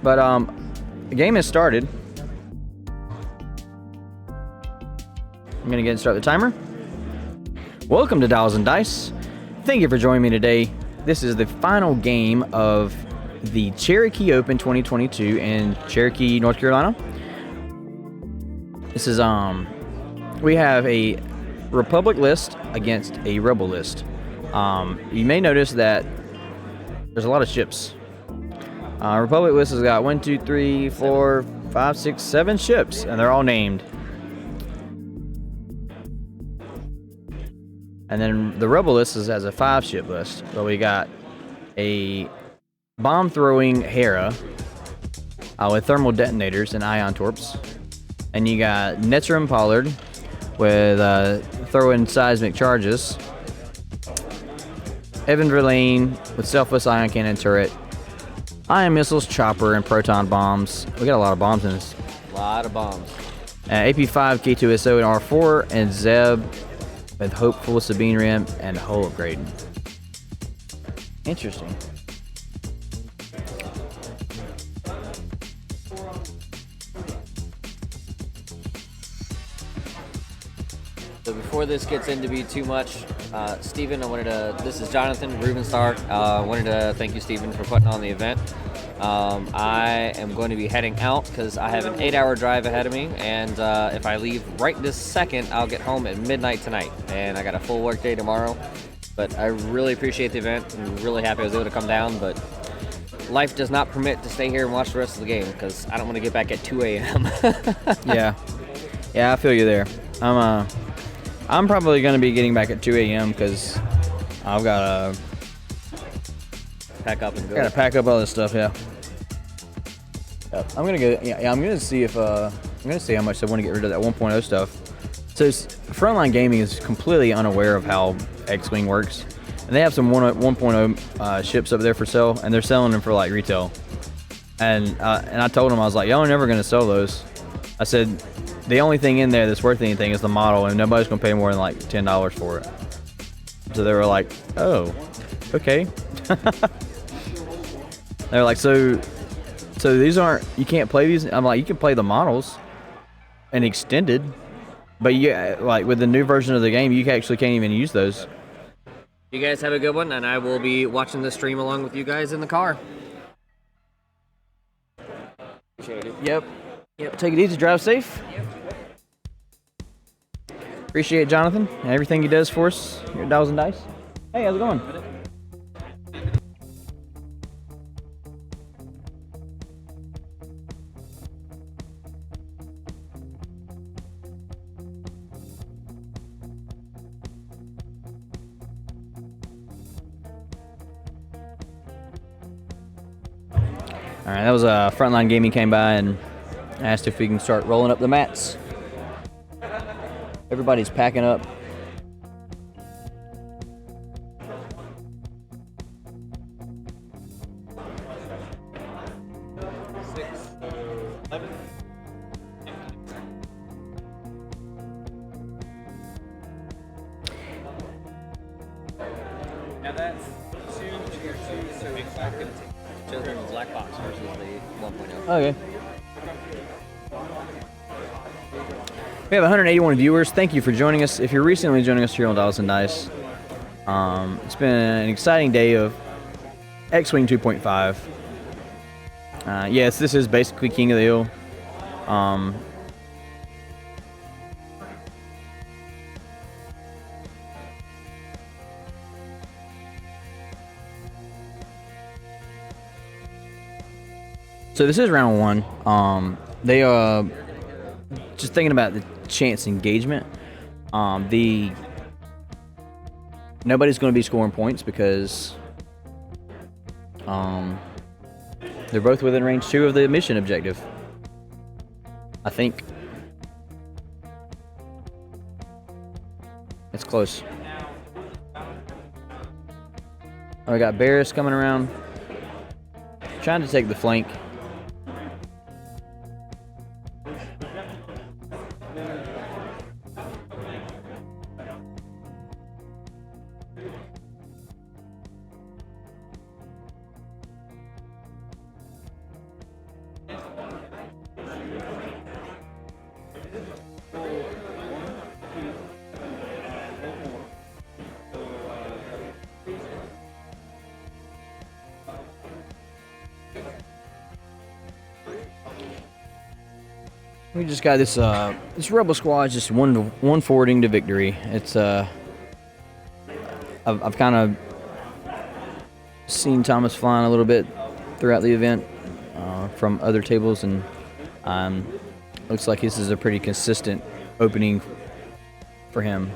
But the game has started. I'm gonna get and start the timer. Welcome to Dials and Dice. Thank you for joining me today. This is the final game of the Cherokee Open 2022 in Cherokee, North Carolina. This is we have a Republic list against a Rebel list. You may notice that there's a lot of ships. Republic list has got 1, 2, 3, 4, 5, 6, 7 ships, and they're all named. And then the Rebel list has a 5-ship list. So we got a bomb-throwing Hera with thermal detonators and ion torps. And you got Netram Pollard with throw-in seismic charges. Evan Verlaine with selfless ion cannon turret. Ion missiles, chopper, and proton bombs. We got a lot of bombs in this. A lot of bombs. AP5, K2SO, and R4, and Zeb with Hopeful Sabine Rim and hull upgrade. Interesting. So before this gets into be too much, Steven, this is Jonathan Rubenstar. I wanted to thank you, Steven, for putting on the event. I am going to be heading out because I have an 8-hour drive ahead of me, and if I leave right this second, I'll get home at midnight tonight, and I got a full work day tomorrow. But I really appreciate the event. I'm really happy I was able to come down, but life does not permit to stay here and watch the rest of the game because I don't want to get back at 2 a.m. Yeah, I feel you there. I'm probably going to be getting back at 2 a.m. because I've got to pack up and go. Got to pack up all this stuff. Yeah. Yep. I'm gonna go. Yeah. I'm gonna see if I'm gonna see how much I want to get rid of that 1.0 stuff. So Frontline Gaming is completely unaware of how X-Wing works, and they have some 1.0 ships up there for sale, and they're selling them for like retail. And I told them, I was like, y'all are never gonna sell those. I said the only thing in there that's worth anything is the model, and nobody's gonna pay more than like $10 for it. So they were like, oh, okay. They're like, so these aren't, you can't play these? I'm like, you can play the models and extended, but yeah, like with the new version of the game, you actually can't even use those. You guys have a good one, and I will be watching the stream along with you guys in the car. Appreciate it. Yep. Take it easy, drive safe. Yep. Appreciate Jonathan and everything he does for us here at Dials and Dice. Hey, how's it going? All right, that was Frontline Gaming came by and asked if we can start rolling up the mats. Everybody's packing up. Now that's 2 tier 2, so it's not going to take Children's Black Box versus the 1.0. Okay. We have 181 viewers. Thank you for joining us. If you're recently joining us here on Dials and Dice, it's been an exciting day of X-Wing 2.5. Yes, this is basically King of the Hill. So this is round 1. They just thinking about the chance engagement. Nobody's going to be scoring points because they're both within range 2 of the mission objective. I think it's close. Oh, we got Barris coming around, trying to take the flank. We just got this this rebel squad just one forwarding to victory. It's I've kind of seen Thomas flying a little bit throughout the event from other tables, and looks like this is a pretty consistent opening for him.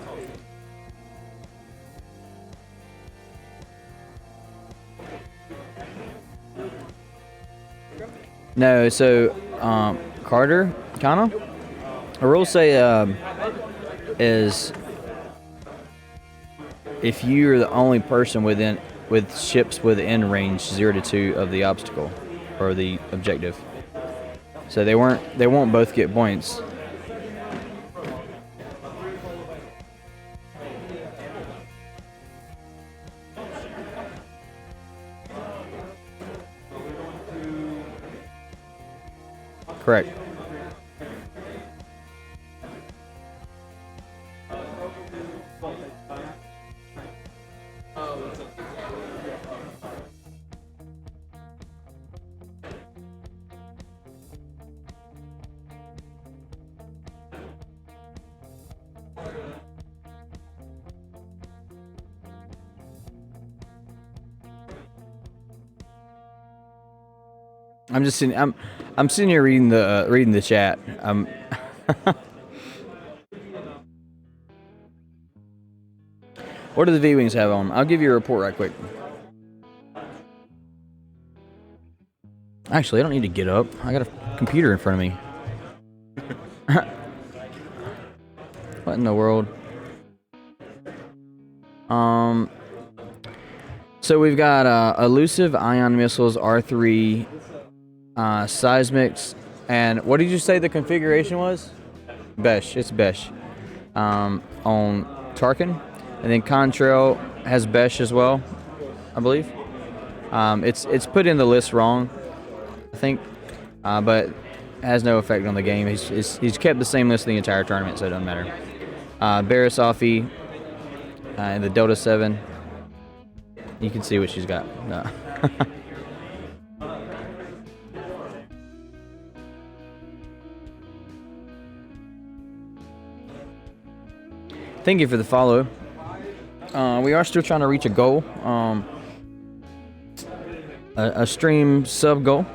No, so Carter, kind of. A rule say is if you are the only person with ships within range 0 to 2 of the obstacle or the objective. So they won't both get points. Correct. I'm sitting here reading the chat. What do the V-Wings have on? I'll give you a report right quick. Actually, I don't need to get up. I got a computer in front of me. What in the world? So we've got elusive ion missiles, R3, seismics, and what did you say the configuration was? Besh. It's Besh. On Tarkin, and then Contrail has Besh as well, I believe. It's put in the list wrong, I think, but it has no effect on the game. He's kept the same list the entire tournament, so it doesn't matter. Barisofi in the Delta 7. You can see what she's got. No. Thank you for the follow. We are still trying to reach a goal, a stream sub goal.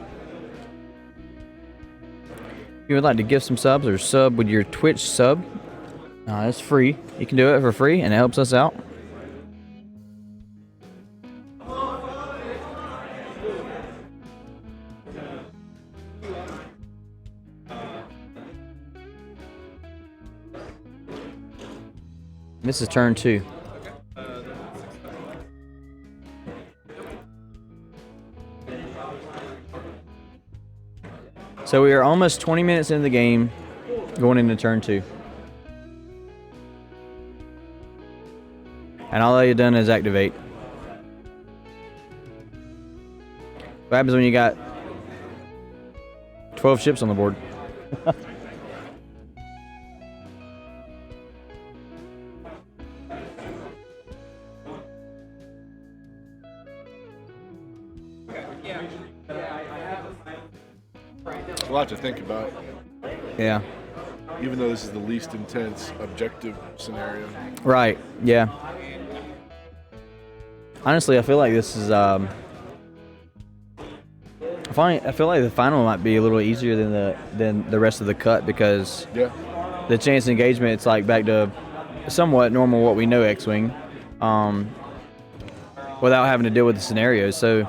If you would like to give some subs or sub with your Twitch sub, it's free. You can do it for free, and it helps us out. This is turn 2. So we are almost 20 minutes into the game, going into turn 2. And all you've done is activate. What happens when you got 12 ships on the board? A lot to think about. Yeah. Even though this is the least intense objective scenario. Right. Yeah. Honestly, I feel like this is. I feel like the final might be a little easier than the rest of the cut because the chance engagement, it's like back to somewhat normal what we know X-Wing, without having to deal with the scenarios. So,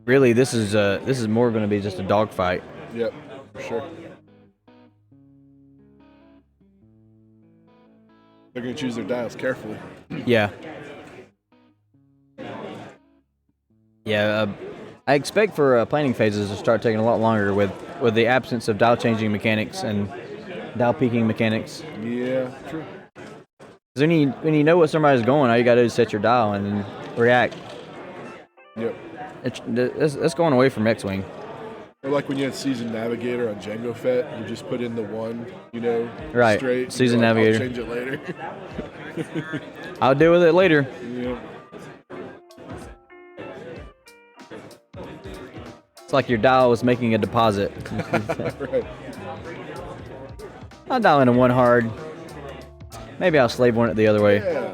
really, this is more going to be just a dogfight. Yep, for sure. They're going to choose their dials carefully. Yeah. Yeah, I expect for planning phases to start taking a lot longer with the absence of dial changing mechanics and dial peaking mechanics. Yeah, true. When you know what somebody's going, all you got to do is set your dial and then react. Yep. It's going away from X-Wing. Or like when you had Seasoned Navigator on Jango Fett, you just put in the one, right. Straight. Seasoned Navigator. I'll change it later. I'll deal with it later. Yep. It's like your dial was making a deposit. Right. I'll dial into one hard. Maybe I'll slave one it the other way. Yeah.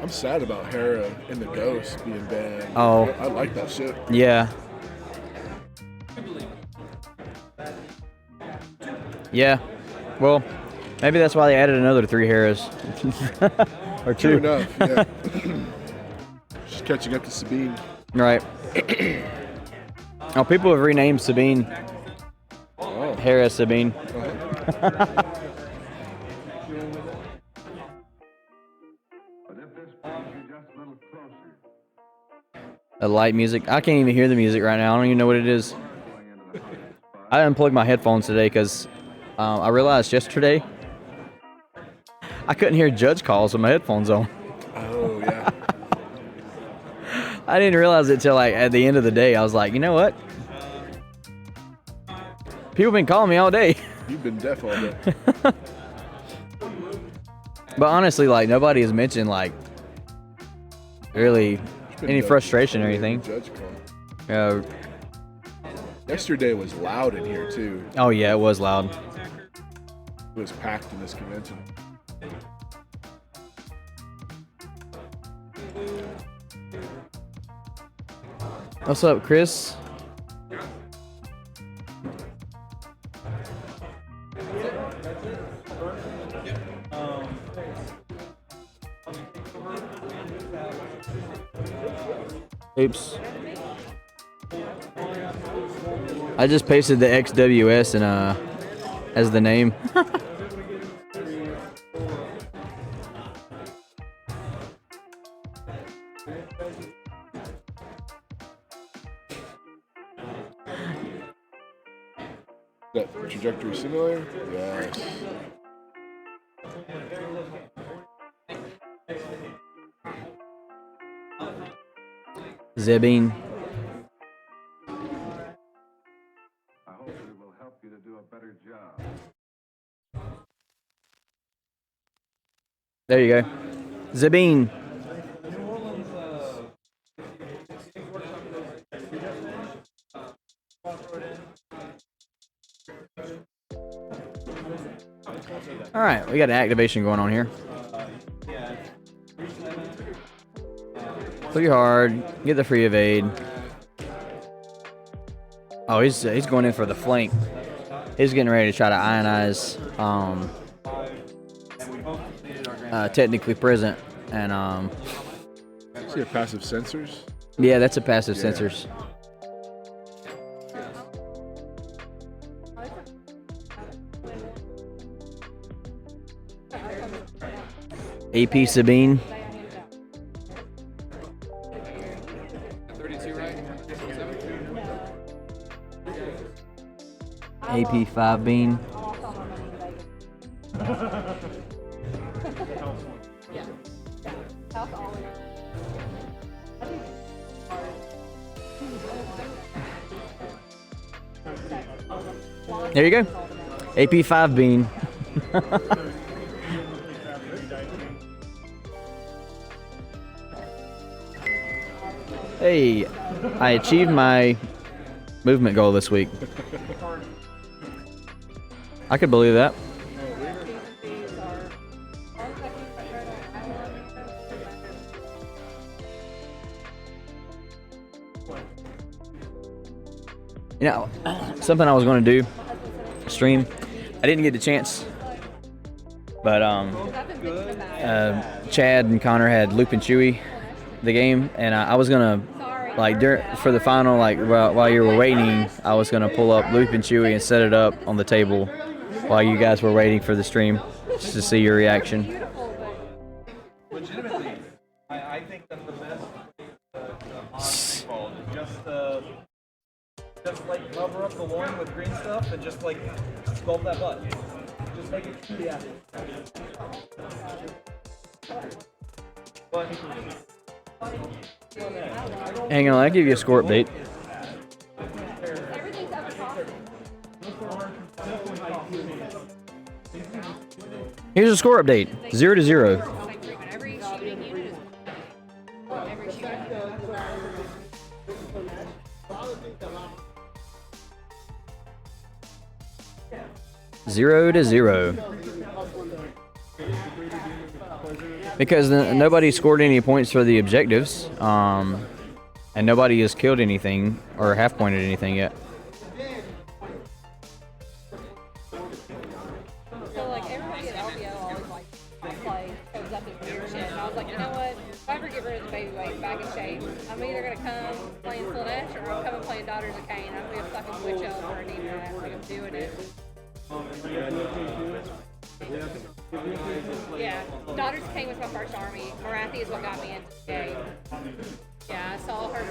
I'm sad about Hera and the Ghost being banned. Oh. I like that shit. Yeah. Yeah. Well, maybe that's why they added another 3 Heras. Or 2. True enough, yeah. Just catching up to Sabine. Right. Oh, people have renamed Sabine. Oh. Hera Sabine. The light music. I can't even hear the music right now. I don't even know what it is. I unplugged my headphones today because I realized yesterday I couldn't hear judge calls with my headphones on. Oh, yeah. I didn't realize it till like at the end of the day. I was like, you know what? People been calling me all day. You've been deaf all day. But honestly, like nobody has mentioned like really any No- frustration or no anything. Judge call. Yesterday was loud in here too. Oh yeah, it was loud. It was packed in this convention. What's up, Chris? Oops. I just pasted the XWS and as the name. That trajectory simulator? Yes. Zebine. I hope it will help you to do a better job. There you go. Zebine. All right, we got an activation going on here. Play hard, get the free evade. Oh, he's going in for the flank. He's getting ready to try to ionize technically present and See a passive sensors? yeah, that's a passive Yeah. sensors. AP Sabine. 32, right? AP 5 Bean. There you go. AP 5 Bean. Hey, I achieved my movement goal this week. I could believe that. You know, something I was going to do, stream. I didn't get the chance, but Chad and Connor had Loop and Chewy, the game, and I was gonna like for the final, like while you were waiting, I was gonna pull up Loop and Chewy and set it up on the table while you guys were waiting for the stream, just to see your reaction. Legitimately, I think that the best just like cover up the lawn with green stuff and just like sculpt that butt. Just make it, yeah. But Hang on, I'll give you a score update. Here's a score update: 0-0. 0-0. Because nobody scored any points for the objectives, and nobody has killed anything or half-pointed anything yet. So like everybody at LVO always like play comes up this weird shit, and I was like, you know what? If I ever get rid of the baby weight back in shape, I'm either gonna come playing Slanesh or I'm coming playing Daughters of Cain. I'm gonna fucking switch up for a demon ass. Like I'm doing it. Yeah, Daughters of Cain was my first army. Marathi is what got me into the game. Yeah, I saw her.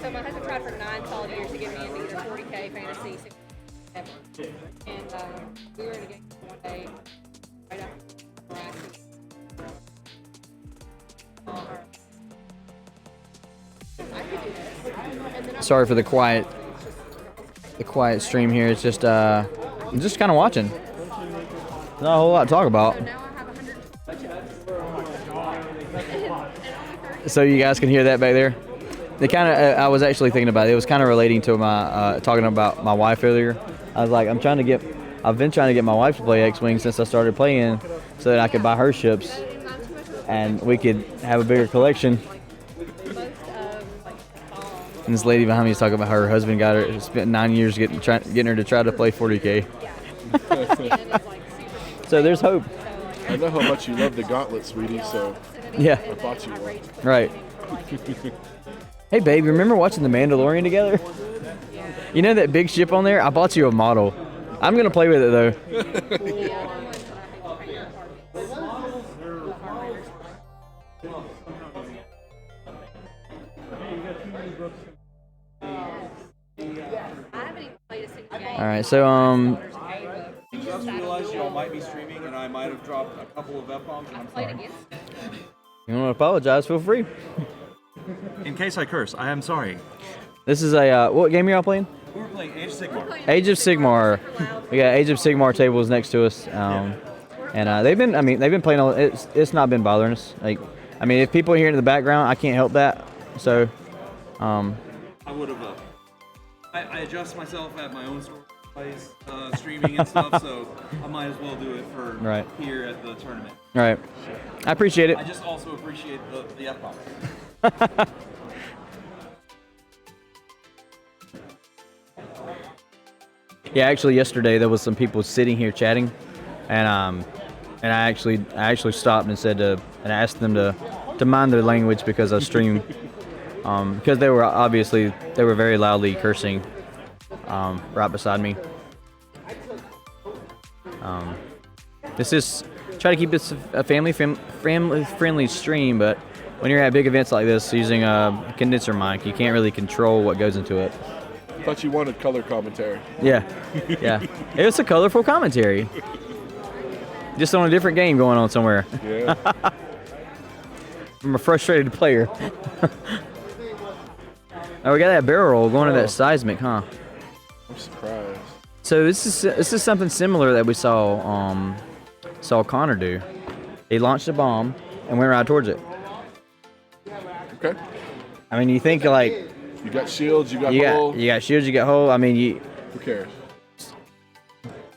So my husband tried for 9 solid years to get me into either 40K fantasy, 60, and we were in a game one day right after Marathi. I could do this. And then Sorry for the quiet stream here. It's just I'm just kind of watching. Not a whole lot to talk about. so now I have 100 push-ups. So you guys can hear that back there. They kind of. I was actually thinking about it. It was kind of relating to my talking about my wife earlier. I was like, I've been trying to get my wife to play X-Wing since I started playing, so that I could buy her ships, and we could have a bigger collection. And this lady behind me is talking about how her husband got her spent 9 years getting her to try to play 40K. So there's hope. I know how much you love the gauntlet, sweetie, so Yeah. I bought you one. Right. Hey, babe, remember watching The Mandalorian together? You know that big ship on there? I bought you a model. I'm going to play with it, though. All right, so, Just realized y'all might be streaming, and I might have dropped a couple of F-bombs, and I'm sorry. you want to apologize, feel free. In case I curse, I am sorry. This is a, what game are y'all playing? We were playing Age of Sigmar. Age of Sigmar. We got Age of Sigmar tables next to us, and they've been playing. It's not been bothering us. Like, I mean, if people are hearing in the background, I can't help that. So, I would have. I adjust myself at my own place, streaming and stuff, so I might as well do it for Right. here at the tournament. all right, I appreciate it. I just also appreciate the F-bombs. Yeah, actually, yesterday there was some people sitting here chatting, and I actually stopped and said and asked them to mind their language because I stream, because they were very loudly cursing, right beside me. This is try to keep this a family friendly stream, but when you're at big events like this, using a condenser mic, you can't really control what goes into it. Thought you wanted color commentary. Yeah, yeah. It was a colorful commentary. Just on a different game going on somewhere. Yeah. From a frustrated player. Oh, we got that barrel roll going to that seismic, huh? I'm surprised. So this is something similar that we saw Connor do. He launched a bomb and went right towards it. Okay. I mean, you think like You got shields, you got you hull. got shields, you got hull. I mean, Who cares?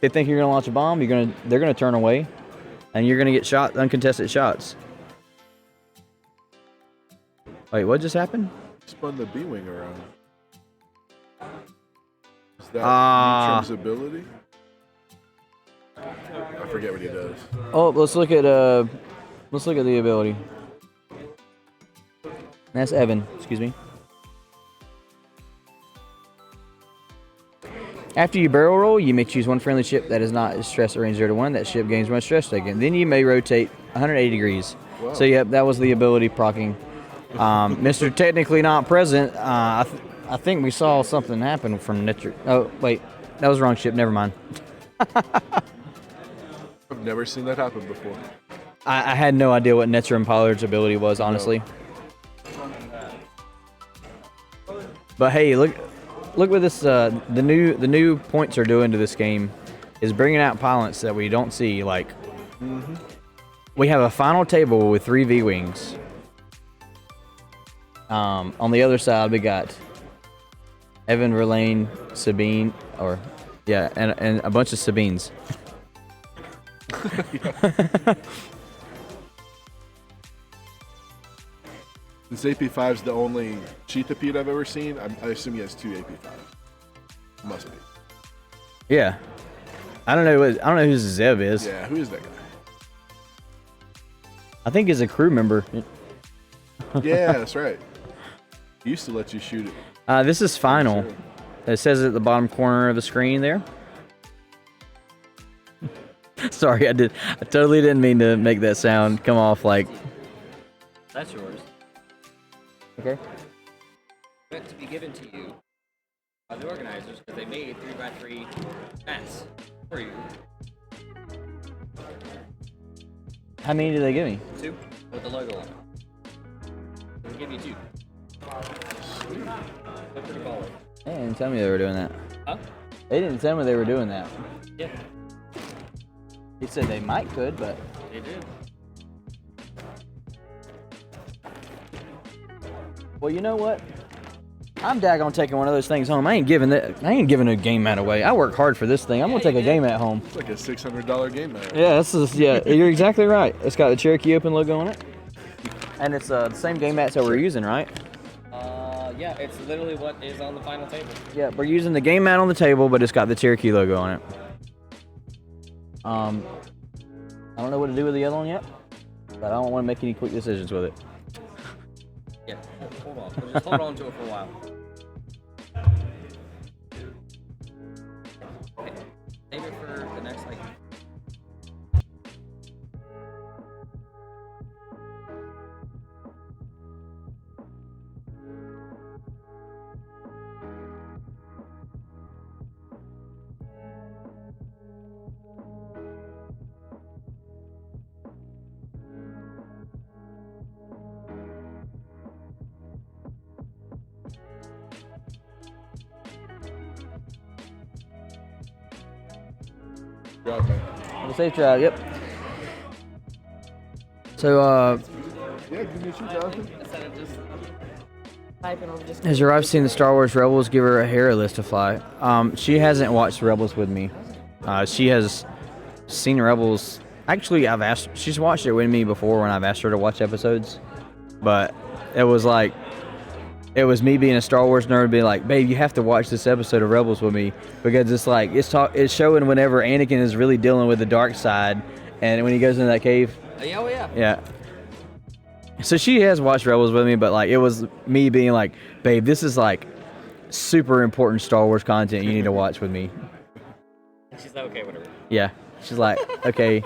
they think you're gonna launch a bomb. They're gonna turn away, and you're gonna get uncontested shots. Wait, what just happened? Spun the B-wing around. Is that Neutron's ability? I forget what he does. Oh, let's look at the ability. That's Evan. Excuse me. After you barrel roll, you may choose one friendly ship that is not stress range 0 to 1. That ship gains 1 stress taken. Then you may rotate 180 degrees. Wow. So yep, that was the ability procking. Mr. Technically Not Present, I think we saw something happen from Netzer. Oh, wait. That was the wrong ship. Never mind. I've never seen that happen before. I had no idea what Netzer and Pollard's ability was, honestly. But hey, look what this the new points are doing to this game is bringing out pilots that we don't see. Like, we have a final table with 3 V-wings. On the other side, we got Evan, Verlaine, Sabine, Yeah, and a bunch of Sabines. This AP5 is the only Cheetah-Pete I've ever seen. I assume he has 2 AP5. Must be. Yeah. I don't know who Zeb is. Yeah, who is that guy? I think he's a crew member. Yeah, that's right. He used to let you shoot it. This is final. It says at the bottom corner of the screen there. Sorry, I totally didn't mean to make that sound come off like. That's yours. Okay. Meant to be given to you by the organizers because they made 3x3 mats for you. How many did they give me? 2 with the logo on it. We'll give you 2. They're pretty baller. They didn't tell me they were doing that. Huh? They didn't tell me they were doing that. Yeah, He said they might could, but they did. well, you know what? I'm daggone taking one of those things home. I ain't giving a game mat away. I work hard for this thing. I'm gonna take a game mat home. It's like a $600 game mat. Yeah, you're exactly right. It's got the Cherokee Open logo on it, and it's the same game mats that we're using, right? Yeah, it's literally what is on the final table. Yeah, we're using the game mat on the table, but it's got the Cherokee logo on it. I don't know what to do with the other one yet, but I don't want to make any quick decisions with it. Yeah, hold on. We'll just hold on to it for a while. Save it for the next like. Good job, man. Have a safe drive. Yep. So, Yeah, give me a shoot, Jonathan. Instead of just typing on just. has your wife seen the Star Wars Rebels? Give her a hair list to fly. She hasn't watched Rebels with me. She has seen Rebels. Actually, she's watched it with me before when I've asked her to watch episodes. But it was me being a Star Wars nerd being like, babe, you have to watch this episode of Rebels with me because it's showing whenever Anakin is really dealing with the dark side and when he goes into that cave. Yeah, well, yeah. Yeah. So she has watched Rebels with me, but like it was me being like, babe, this is like super important Star Wars content you need to watch with me. She's like, okay, whatever. Yeah. She's like, okay.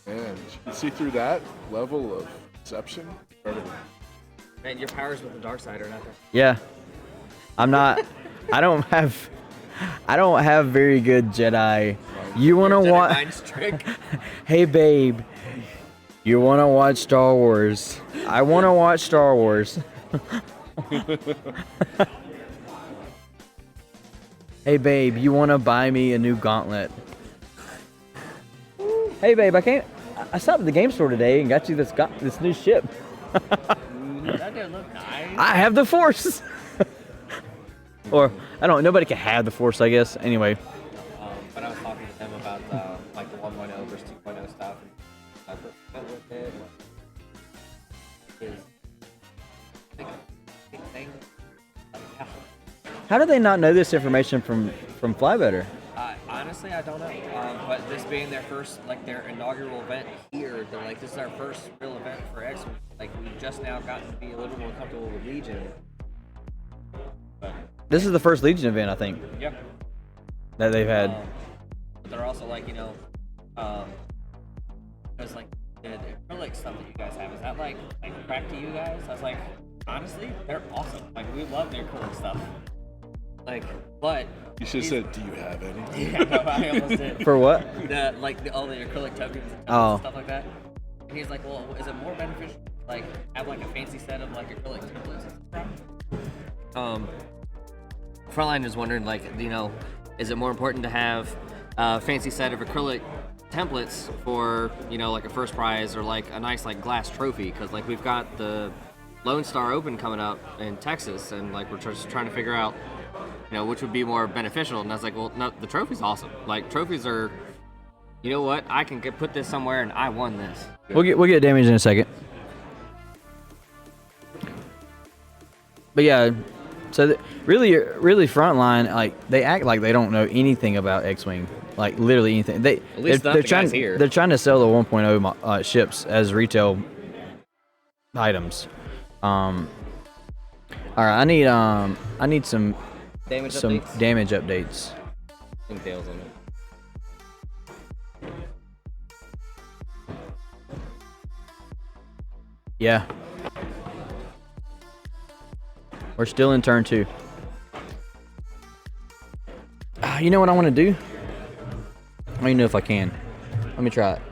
Man, you can see through that level of deception. Incredible. Man, your powers with the dark side are nothing. Yeah. I don't have very good Jedi. You want to watch? Mind's trick. Hey, babe. You want to watch Star Wars? I want to watch Star Wars. Hey, babe. You want to buy me a new gauntlet? Hey, babe. I stopped at the game store today and got you this new ship. That didn't look nice. I have the Force. Or I don't. Nobody can have the Force, I guess. Anyway. But I was talking to them about like the 1.0 versus 2.0 stuff. And I put with it is like a big thing. How do they not know this information from Fly Better? Honestly, I don't know. But this being their first, like their inaugural event here, they're like, this is our first real event for X. Like we've just now gotten to be a little more comfortable with Legion. But This is the first Legion event, I think, yep. that they've had. But they're also like, because like the acrylic stuff that you guys have, is that like crack to you guys? I was like, honestly, they're awesome. Like we love the acrylic stuff. Like, but You should have said, do you have any? yeah, no, I almost did. For what? All the acrylic tokens and Oh. stuff like that. And he's like, well, is it more beneficial like have like a fancy set of like acrylic templates and stuff? Frontline is wondering like, is it more important to have a fancy set of acrylic templates for, like a first prize or like a nice like glass trophy? Because like we've got the Lone Star Open coming up in Texas, and like we're just trying to figure out, which would be more beneficial. And I was like, well, no, the trophy's awesome. Like, trophies are, you know what? I can put this somewhere, and I won this. We'll get damage in a second. But yeah, so really Frontline, like, they act like they don't know anything about X-Wing, like literally anything. At least not the guys here. They're trying to sell the 1.0 ships as retail items. All right, I need some Damage updates? damage updates. I think Dale's on it. Yeah. We're still in turn 2. You know what I want to do? I don't even know if I can. Let me try it.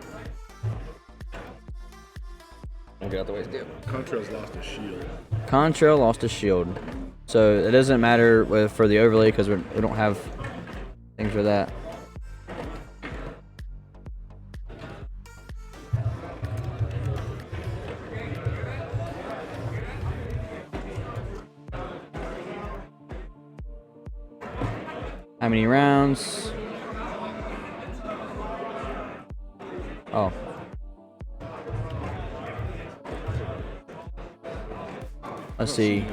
I'll get out the way, Dale. Contrail's lost his shield. Contrail lost his shield. So it doesn't matter for the overlay because we don't have things for that. How many rounds? Oh. Let's see.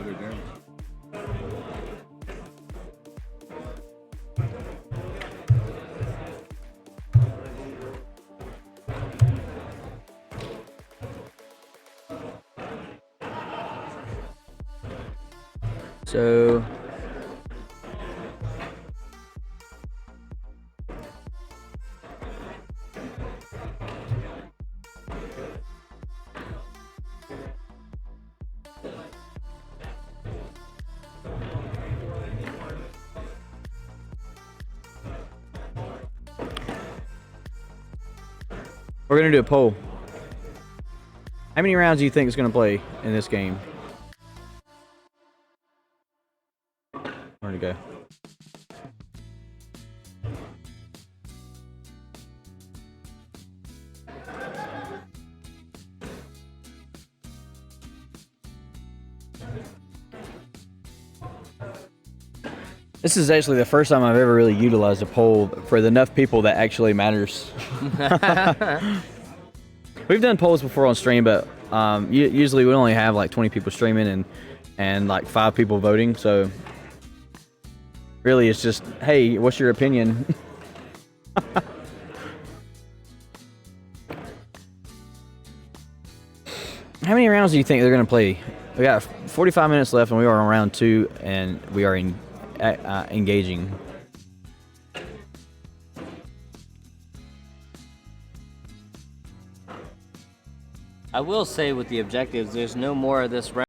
So we're gonna do a poll. How many rounds do you think is gonna play in this game? Where'd it go? This is actually the first time I've ever really utilized a poll for enough people that actually matters. We've done polls before on stream, but usually we only have like 20 people streaming and like 5 people voting. So really, it's just, hey, what's your opinion? How many rounds do you think they're gonna play? We got 45 minutes left, and we are on round 2, and we are engaging. I will say with the objectives, there's no more of this round.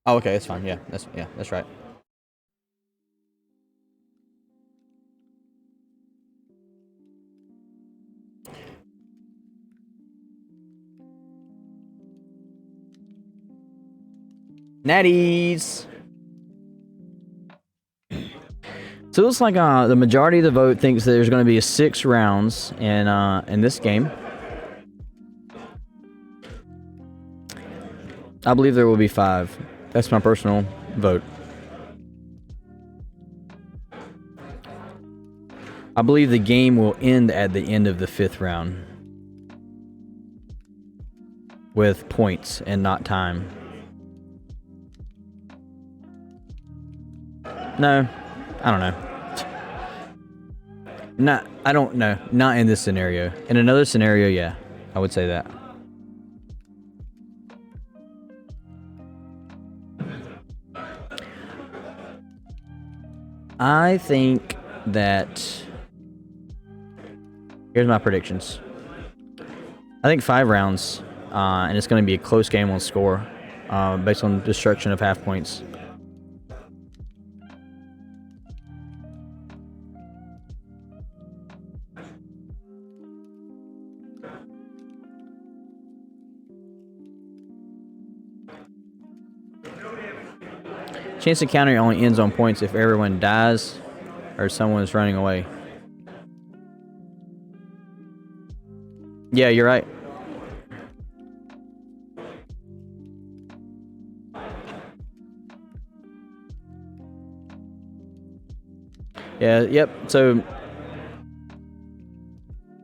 Oh, okay, that's fine. Yeah, that's right. Natties. So it looks like the majority of the vote thinks that there's going to be 6 rounds in this game. I believe there will be 5. That's my personal vote. I believe the game will end at the end of the 5th round with points and not time. No, I don't know. I don't know. Not in this scenario. In another scenario, yeah, I would say that. I think that... Here's my predictions. I think 5 rounds, and it's going to be a close game on score, based on destruction of half points. Chance encounter only ends on points if everyone dies or someone is running away. Yeah, you're right. Yeah, yep. So,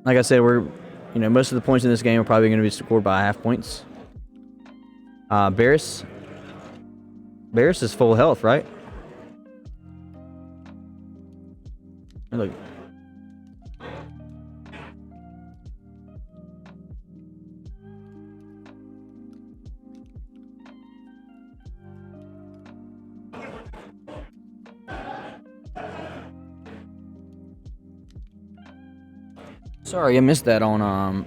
like I said, most of the points in this game are probably going to be scored by half points. Barris is full health, right? Look. Sorry, I missed that on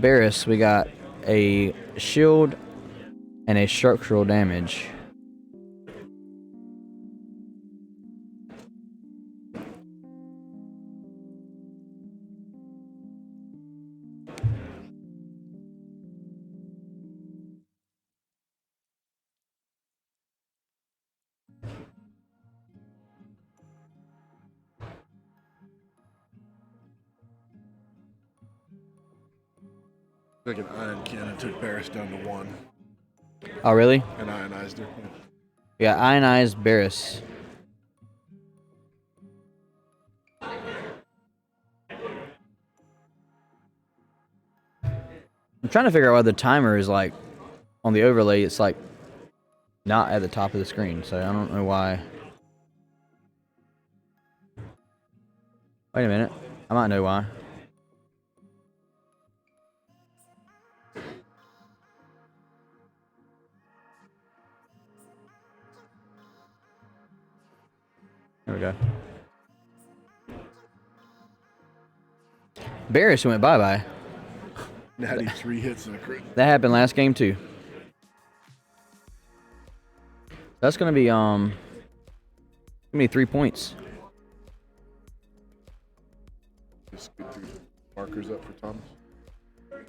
Barris. We got a shield and a structural damage. Like an ion cannon took Barris down to 1 Oh, really? and ionized her. Yeah, ionized Barris. I'm trying to figure out why the timer is like on the overlay. It's like not at the top of the screen, so I don't know why. Wait a minute, I might know why. There we go. Barris went bye-bye. Natty 3 hits and a crit. That happened last game too. That's gonna be 3 points. Just get 3 markers up for Thomas.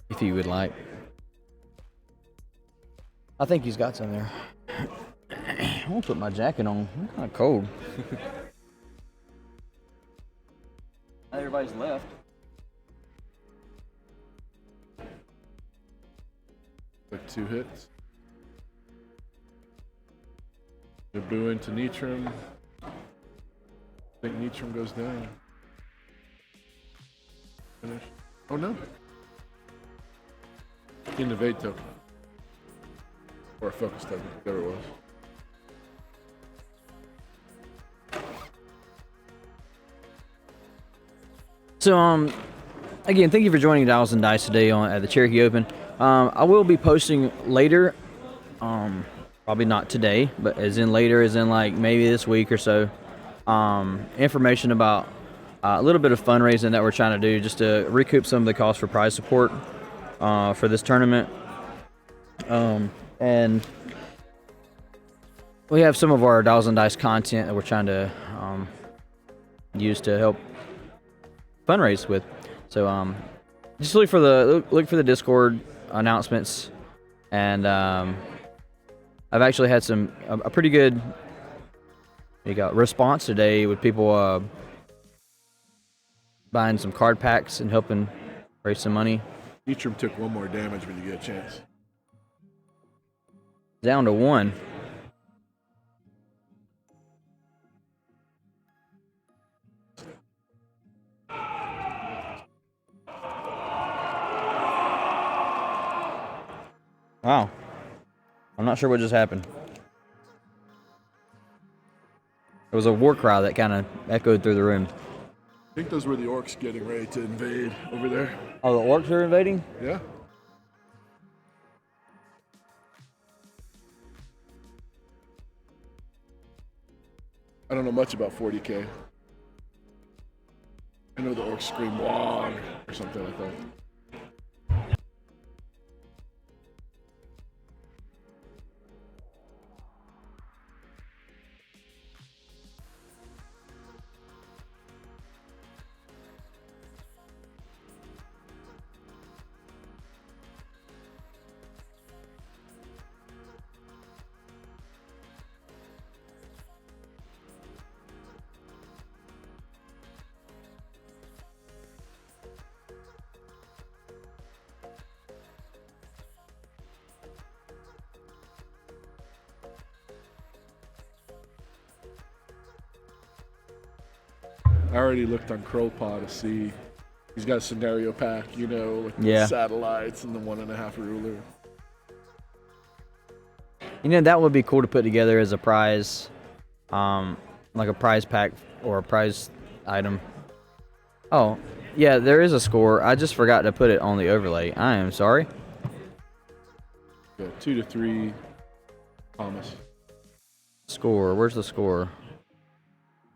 If you would like. I think he's got some there. I'm gonna put my jacket on. I'm kind of cold. Everybody's left. Like 2 hits. Naboo into Neutrum. I think Neutrum goes down. Finish. Oh no. Innovate token. Or a focus token, whatever it was. So, again, thank you for joining Dials and Dice today at the Cherokee Open. I will be posting later, probably not today, but as in like maybe this week or so, information about a little bit of fundraising that we're trying to do just to recoup some of the costs for prize support for this tournament. And we have some of our Dials and Dice content that we're trying to use to help fundraise with. So just look for the Discord announcements, and I've actually had a pretty good response today with people buying some card packs and helping raise some money. Eachram took one more damage when you get a chance. Down to 1. Wow. I'm not sure what just happened. It was a war cry that kind of echoed through the room. I think those were the orcs getting ready to invade over there. Oh, the orcs are invading? Yeah. I don't know much about 40K. I know the orcs scream "wog" or something like that. I already looked on Crowpaw to see. He's got a scenario pack, you know, with the satellites and the 1.5 ruler. You know, that would be cool to put together as a prize, like a prize pack or a prize item. Oh, yeah, there is a score. I just forgot to put it on the overlay. I am sorry. Yeah, 2 to 3, Thomas. Score. Where's the score?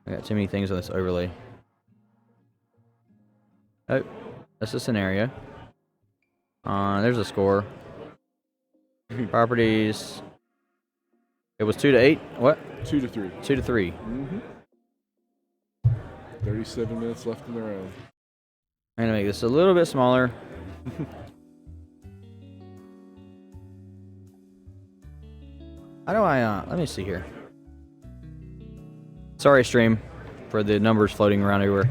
I got too many things on this overlay. Oh, that's a scenario. There's a score. Properties. It was 2 to 8. What? 2 to 3. 2 to 3. 37 minutes left in the round. I'm gonna make this a little bit smaller. How do I? Let me see here. Sorry, stream, for the numbers floating around everywhere.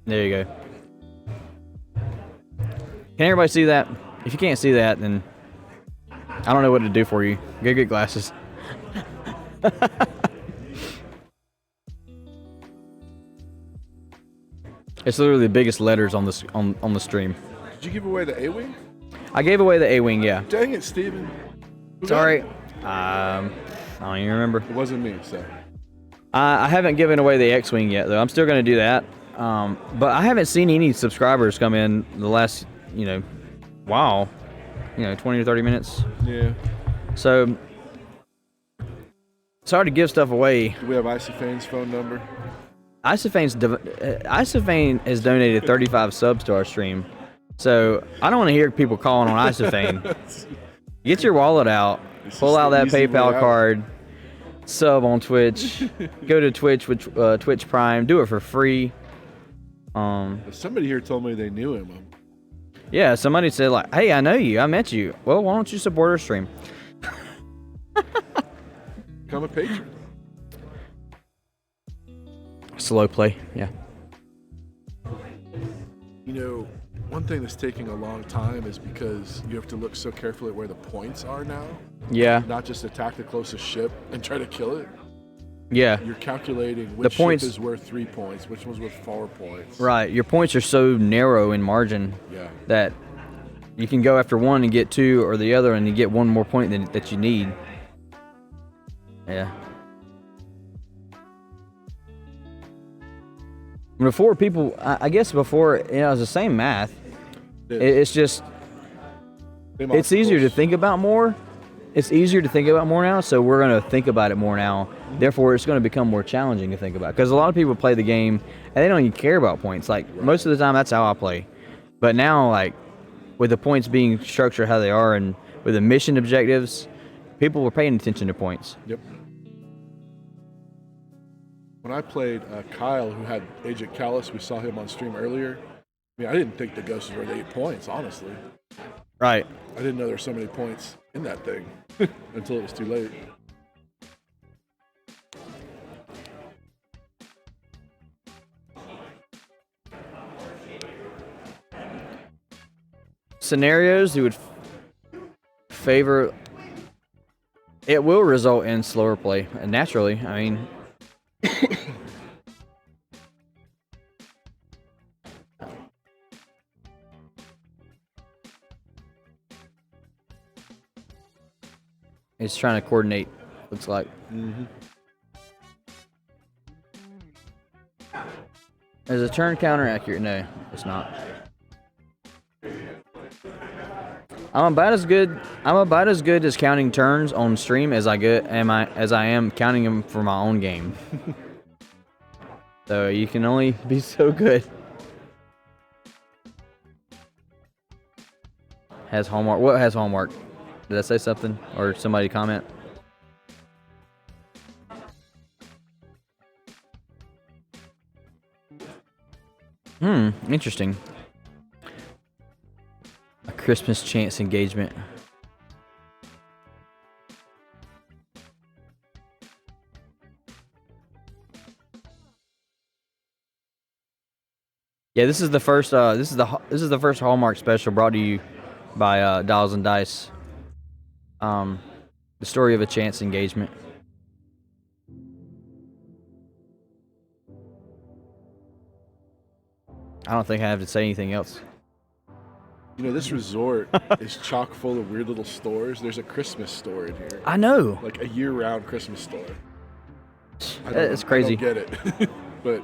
There you go. Can everybody see that? If you can't see that, then I don't know what to do for you. Go get glasses. It's literally the biggest letters on the on the stream. Did you give away the A-Wing? I gave away the A-Wing, yeah. Dang it, Steven. Sorry. I don't even remember. It wasn't me, so. I haven't given away the X-Wing yet, though. I'm still going to do that. But I haven't seen any subscribers come in the last, while. 20 to 30 minutes. Yeah. So, it's hard to give stuff away. Do we have Isophane's phone number? Isophane has donated 35 subs to our stream. So, I don't want to hear people calling on Isophane. Get your wallet out. Pull out that PayPal card. Sub on Twitch. Go to Twitch with Twitch Prime. Do it for free. Somebody here told me they knew him. Yeah, somebody said like, "Hey, I know you. I met you. Well, why don't you support our stream?" Become a patron. Slow play, yeah. One thing that's taking a long time is because you have to look so carefully at where the points are now. Yeah. Not just attack the closest ship and try to kill it. Yeah. You're calculating which ship is worth 3 points, which one's worth 4 points. Right. Your points are so narrow in margin that you can go after one and get 2 or the other and you get 1 more point that you need. Yeah. Before people, I guess before, it was the same math. It's just, it's easier to think about more. It's easier to think about more now, so we're going to think about it more now. Therefore, it's going to become more challenging to think about. Because a lot of people play the game, and they don't even care about points. Like, most of the time, that's how I play. But now, like, with the points being structured how they are, and with the mission objectives, people were paying attention to points. Yep. when I played Kyle, who had Agent Callus, we saw him on stream earlier. I mean, I didn't think the Ghost was worth 8 points, honestly. Right. I didn't know there were so many points in that thing until it was too late. Scenarios you would favor. It will result in slower play, naturally. I mean, it's trying to coordinate. Looks like. Mm-hmm. Is a turn counter accurate? No, it's not. I'm about as good as counting turns on stream as I am counting them for my own game. So you can only be so good. Has Hallmark? What has Hallmark? Did I say something or somebody comment? Interesting. A Christmas chance engagement. Yeah, this is the first. This is the first Hallmark special brought to you by Dials and Dice. The story of a chance engagement. I don't think I have to say anything else. You know, this resort is chock full of weird little stores. There's a Christmas store in here. I know. Like a year-round Christmas store. It's crazy. I don't get it. But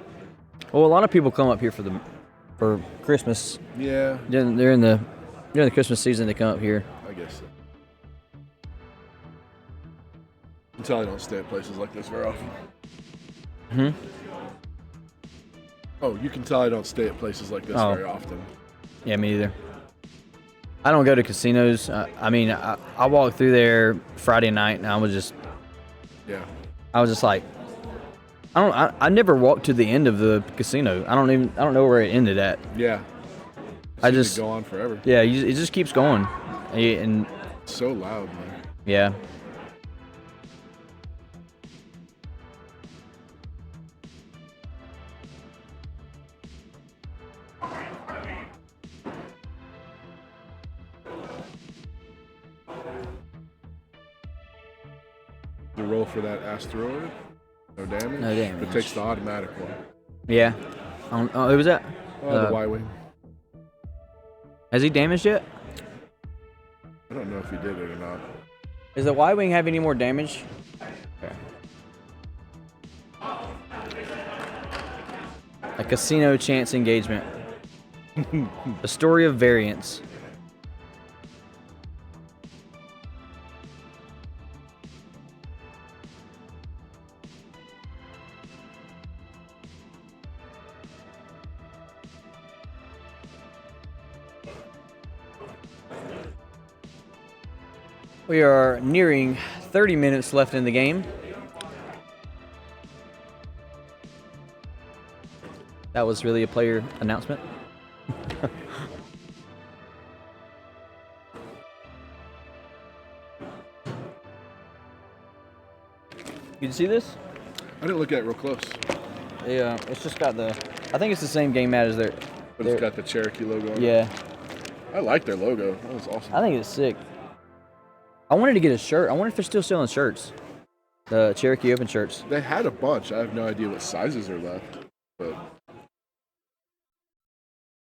well, a lot of people come up here for Christmas. yeah, During the Christmas season, they come up here. I guess so. Until I don't stay at places like this very often. Oh, you can tell I don't stay at places like this very often. Yeah, me either. I don't go to casinos. I walked through there Friday night, and I was just like, I never walked to the end of the casino. I don't know where it ended at. Yeah. I just go on forever. Yeah, it just keeps going, and it's so loud, man. Yeah. The roll for that asteroid. No damage. No damage. It takes the automatic one. Yeah. Who was that? The Y-wing. Has he damaged yet? I don't know if he did it or not. Does the Y-wing have any more damage? Okay. A casino chance engagement. The story of variance. We are nearing 30 minutes left in the game. That was really a player announcement. You see this? I didn't look at it real close. Yeah, it's just got the. I think it's the same game mat as their. But it's got the Cherokee logo on it. Yeah. I like their logo. That was awesome. I think it's sick. I wanted to get a shirt. I wonder if they're still selling shirts. The Cherokee Open shirts. They had a bunch. I have no idea what sizes are left. But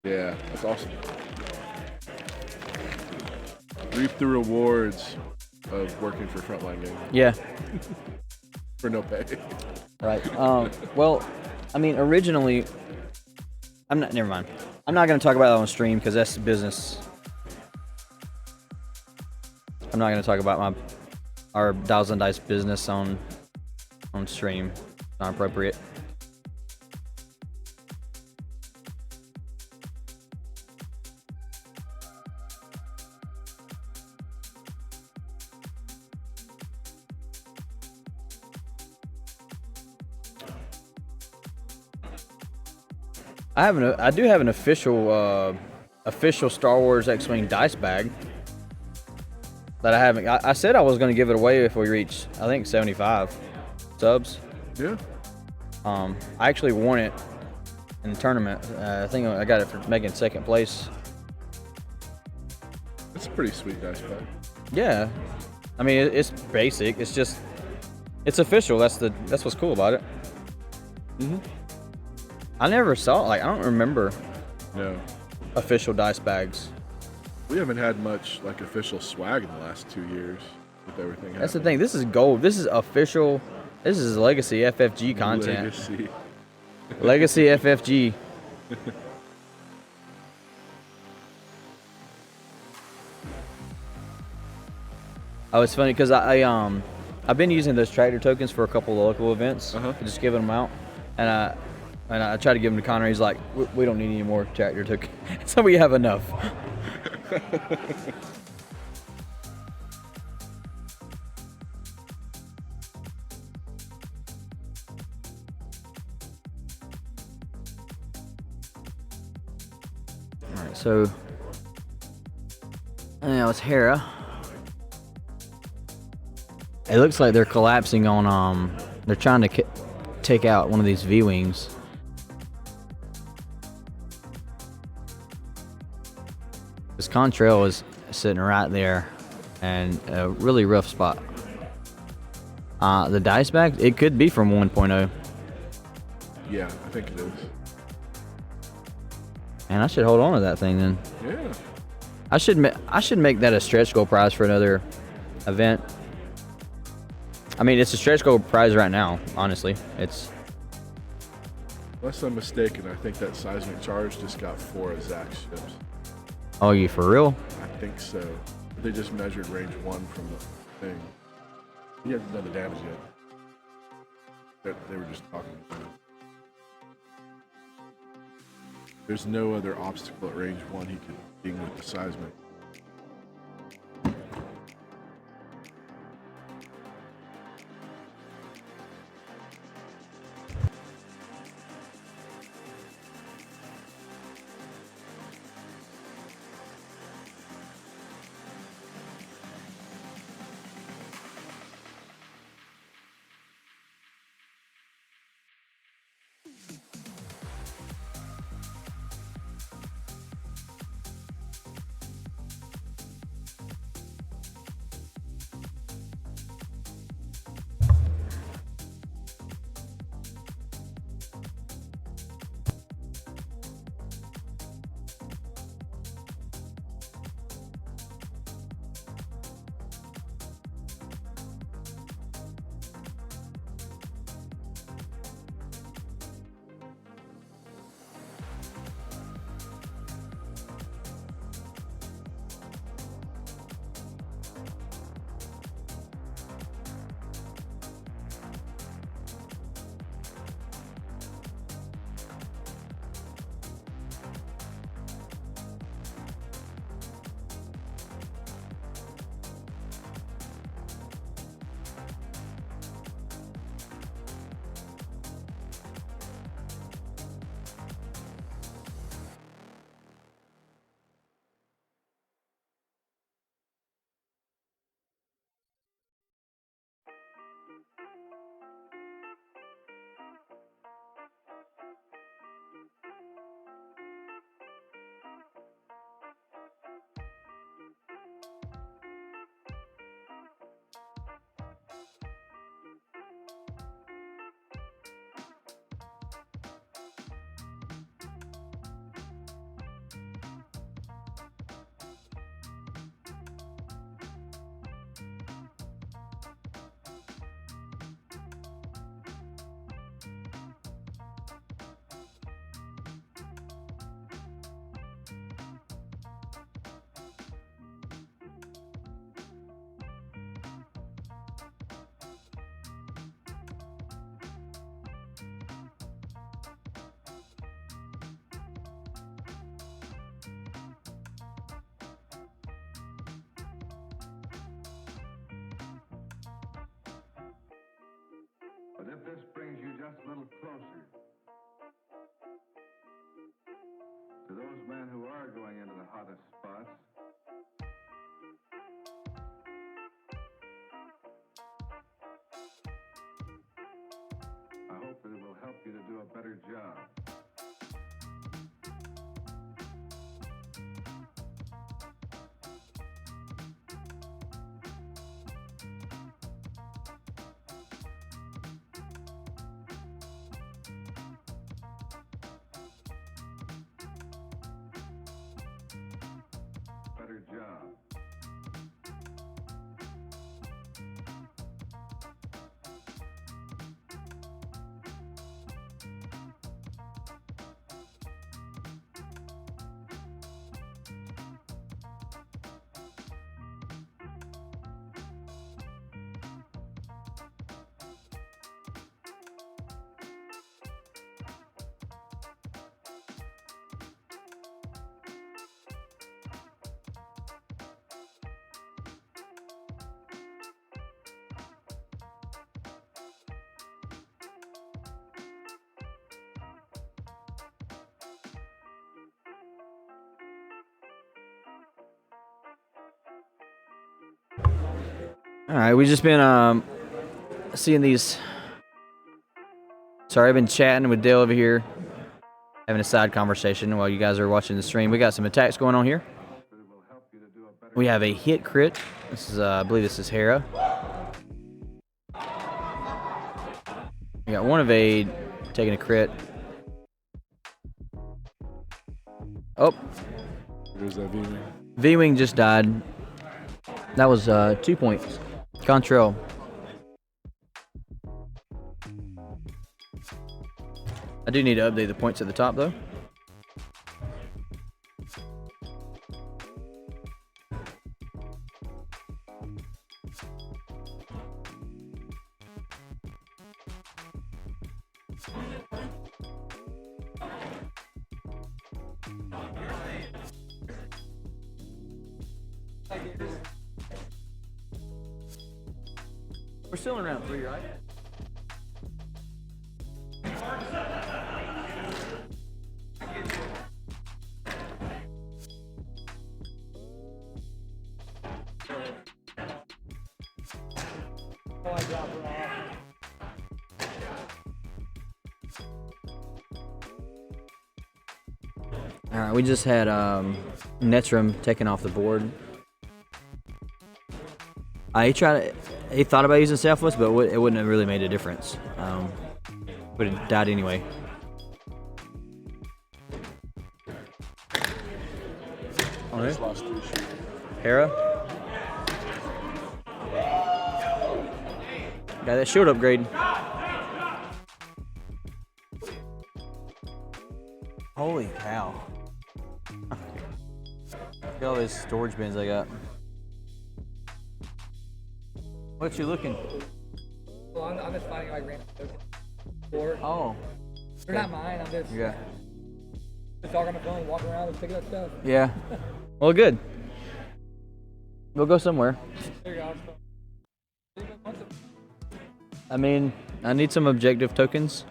yeah, that's awesome. Reap the rewards of working for Frontline Gaming. Yeah. For no pay. Right. Well, I mean, originally, never mind. I'm not going to talk about that on stream because that's business. I'm not going to talk about our Dials and Dice business on stream. It's not appropriate. I do have an official Star Wars X-wing dice bag that I haven't. I said I was going to give it away if we reach, I think, 75 subs. Yeah. I actually won it in the tournament. I think I got it for making second place. It's a pretty sweet dice bag. Yeah, I mean it's basic. It's just it's official. That's what's cool about it. I never saw I don't remember No. official dice bags. We haven't had much like official swag in the last 2 years with everything. That's the happening. thing. This is gold. This is official. This is legacy FFG content. Legacy. Legacy FFG. Oh, it's funny because I've been using those tractor tokens for a couple of local events, just giving them out, and I try to give them to Connor. He's like, we don't need any more tractor tokens, so we have enough. All right, so now it's Hera. It looks like they're collapsing on they're trying to take out one of these V-wings. This contrail is sitting right there and a really rough spot. The dice bag, it could be from 1.0. Yeah, I think it is. And I should hold on to that thing then. Yeah. I should make that a stretch goal prize for another event. I mean, it's a stretch goal prize right now, honestly. It's Unless I'm mistaken, I think that seismic charge just got 4 of Zach's ships. Oh, you for real? I think so. They just measured range 1 from the thing. He hasn't done the damage yet. They were just talking about it. There's no other obstacle at range 1 he could ding with the seismic. But if this brings you just a little closer, men who are going into the hottest spots. I hope that it will help you to do a better job. Better job. All right, we just been seeing these. Sorry, I've been chatting with Dale over here, having a side conversation while you guys are watching the stream. We got some attacks going on here. We have a hit crit. This is, I believe this is Hera. We got one evade, taking a crit. Oh, There's that V-Wing. V-Wing just died. That was 2 points. Control. I do need to update the points at the top, though. We're still in round 3, right? All right, we just had Netrum taken off the board. He thought about using Selfless, but it wouldn't have really made a difference. Would have died anyway. Oh, Just lost 3 shooters. Hera. Got that shield upgrade. Holy cow. Look at all these storage bins I got. What you looking? Well, I'm just finding like random tokens. Or Oh. they're not mine. I'm just Yeah. talking on the phone, walking around, and picking up stuff. Yeah. Well, good. We'll go somewhere. There you go. I mean, I need some objective tokens.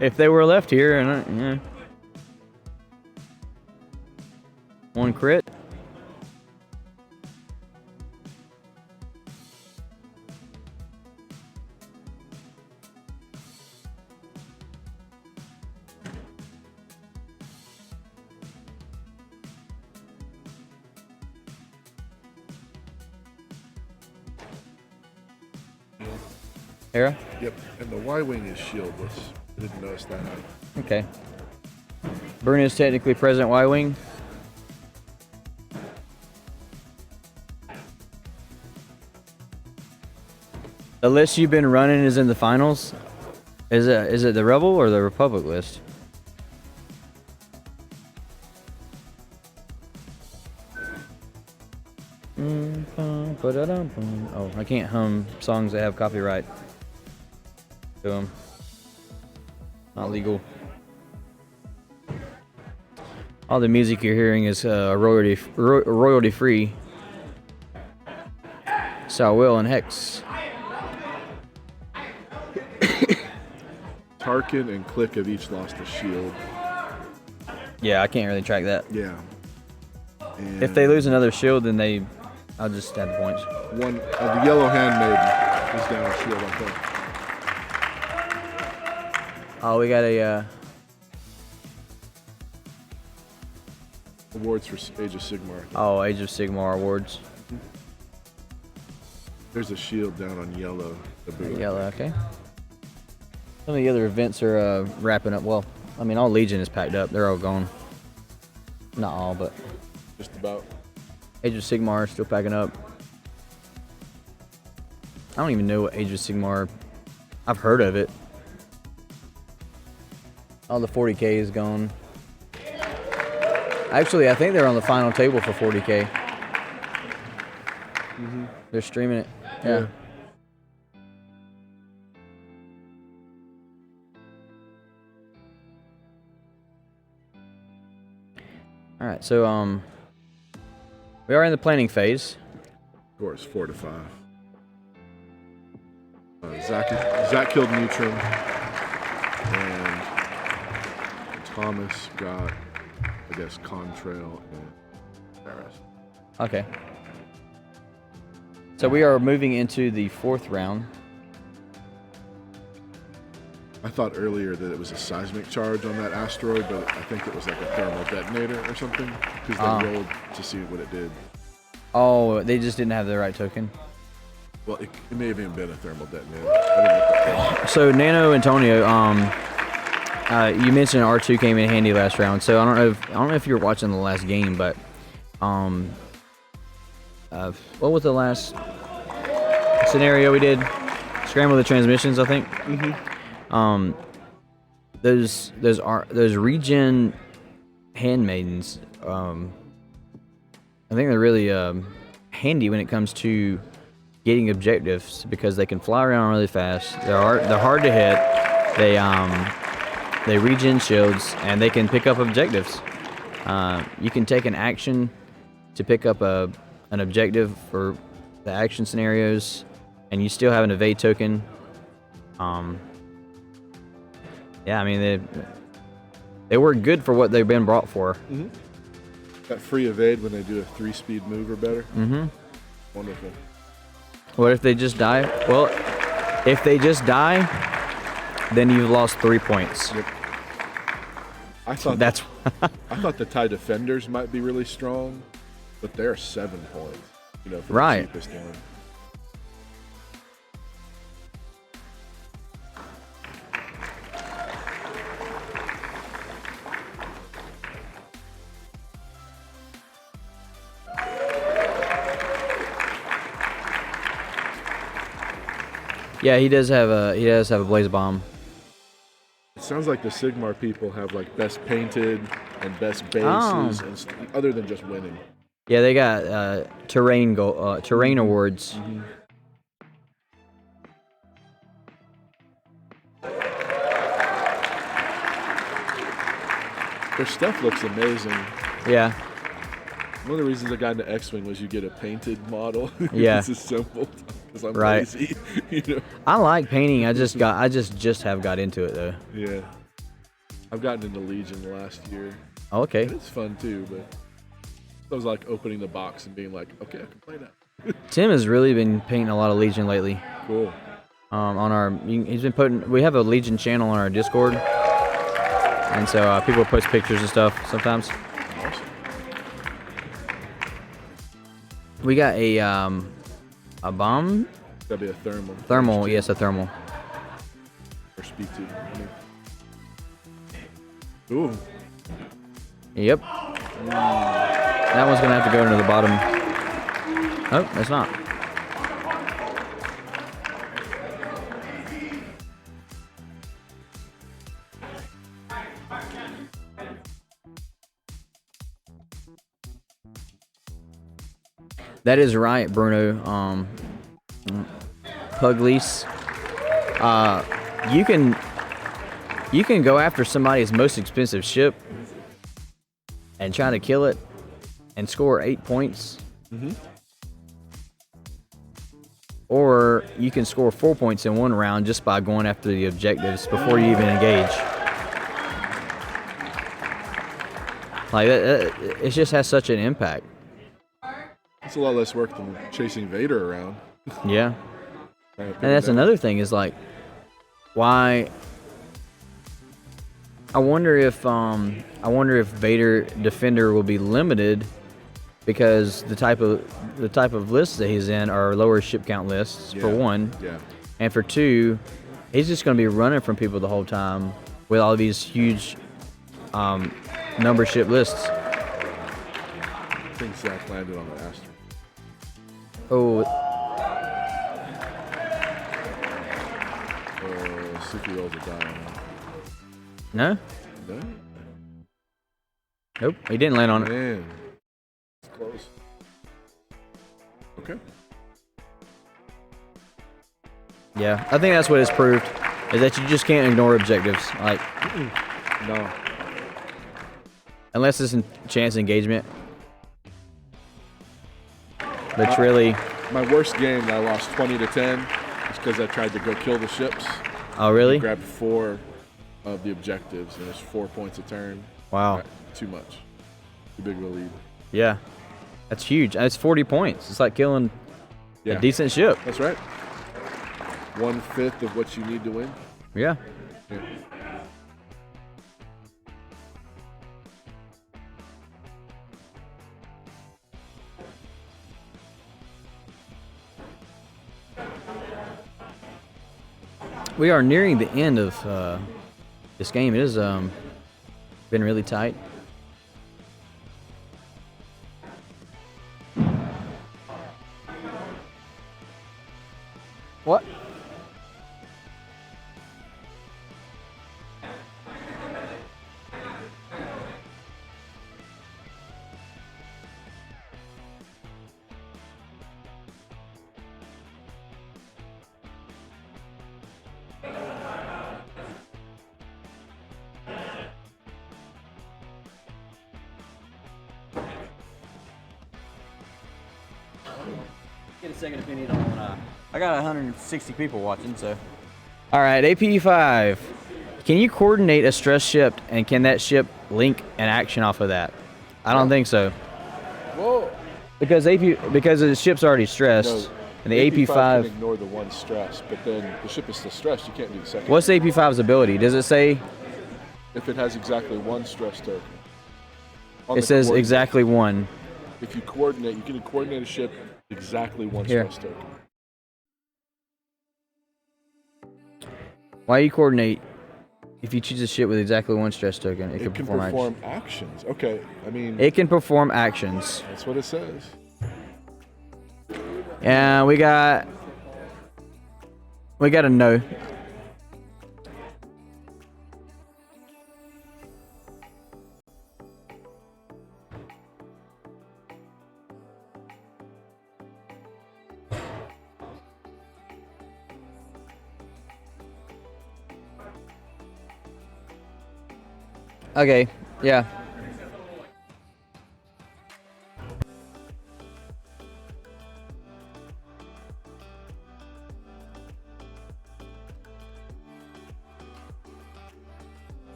If they were left here, and yeah. One crit. Hera? Yep, and the Y-Wing is shieldless. I didn't notice that. Okay. Burn is technically President Y-Wing. The list you've been running is in the finals. Is it the Rebel or the Republic list? Oh, I can't hum songs that have copyright to them. Not legal. All the music you're hearing is royalty free. So Will and Hex. Tarkin and Click have each lost a shield. Yeah, I can't really track that. Yeah. And If they lose another shield, then I'll just add the points. one the yellow handmaiden is down a shield, I think. Oh, we got a. Awards for Age of Sigmar. Oh, Age of Sigmar awards. There's a shield down on yellow. The boot. Yellow, okay. Some of the other events are wrapping up. Well, I mean, all Legion is packed up. They're all gone. Not all, but Just about. Age of Sigmar is still packing up. I don't even know what Age of Sigmar. I've heard of it. All the 40K is gone. Actually, I think they're on the final table for 40K. They're streaming it. Yeah. All right, so we are in the planning phase. Of course, 4 to 5. Zach killed Neutron, and Thomas got, I guess, Contrail and Paris. Okay. So we are moving into the 4th round. I thought earlier that it was a seismic charge on that asteroid, but I think it was like a thermal detonator or something, because they rolled to see what it did. Oh, they just didn't have the right token. Well, it may have even been a thermal detonator. I didn't look that up. So Nano Antonio, you mentioned R2 came in handy last round. So I don't know if you were watching the last game, but what was the last scenario we did? Scramble the transmissions, I think. Those regen handmaidens. I think they're really handy when it comes to getting objectives because they can fly around really fast. They're hard to hit. They regen shields and they can pick up objectives. You can take an action to pick up an objective for the action scenarios, and you still have an evade token. Yeah, I mean they work good for what they've been brought for. Got free evade when they do a 3-speed move or better. Wonderful. What if they just die? Well, if they just die, then you've lost 3 points. Yep. I thought I thought the TIE Defenders might be really strong, but they're 7 points. For the cheapest one. Yeah, he does have a blaze bomb. It sounds like the Sigmar people have like best painted and best bases, and other than just winning. Yeah, they got terrain awards. Their stuff looks amazing. Yeah. One of the reasons I got into X-Wing was you get a painted model. Yeah. It's assembled because I'm Right. lazy. I like painting. I just have got into it though. Yeah. I've gotten into Legion last year. Oh, okay. It's fun too, but I was like opening the box and being like, okay, I can play now. Tim has really been painting a lot of Legion lately. Cool. He's been putting. We have a Legion channel on our Discord, and so people post pictures and stuff sometimes. Awesome. We got a bomb. Gotta be a thermal. Thermal, yes, a thermal. Or speed 2. Ooh. Yep. That one's gonna have to go into the bottom. Oh, it's not. That is right, Bruno. Pugliese. You can go after somebody's most expensive ship and try to kill it and score 8 points. Or you can score 4 points in one round just by going after the objectives before you even engage. Like it just has such an impact. It's a lot less work than chasing Vader around. Yeah. Trying to pin And that's him down. another thing is like, why? I wonder if Vader Defender will be limited because the type of lists that he's in are lower ship count lists for one, Yeah. and for two, he's just going to be running from people the whole time with all these huge number ship lists. I think Zach landed on the Astra. Oh, Suki rolls a die on no, that. No? nope, he didn't land on it. Man. It's close. Okay. Yeah, I think that's what it's proved, is that you just can't ignore objectives, like No. unless it's in chance engagement. But it's really, My worst game that I lost 20 to 10 is because I tried to go kill the ships. oh really? Grabbed 4 of the objectives, and it's 4 points a turn. Wow. Too much. Too big of a lead. Yeah, that's huge. That's 40 points. It's like killing Yeah. a decent ship. That's right. 1/5 of what you need to win. Yeah. Yeah. We are nearing the end of this game. It has been really tight. What? Get a second opinion on. I got 160 people watching, so. All right, AP5. Can you coordinate a stress ship, and can that ship link an action off of that? I don't think so. Whoa. Because the ship's already stressed, and the can AP5. ignore the one stress, but then the ship is still stressed. You can't do the second. What's the AP5's ability? Does it say? If it has exactly one stress token. On It the says coordinate. exactly one. If you coordinate, you can coordinate a ship exactly one Here. stress token. Why you coordinate? If you choose a ship with exactly one stress token, it, It can can perform perform actions. Okay, I mean, It can perform actions. that's what it says. Yeah, we got a no. Okay, yeah.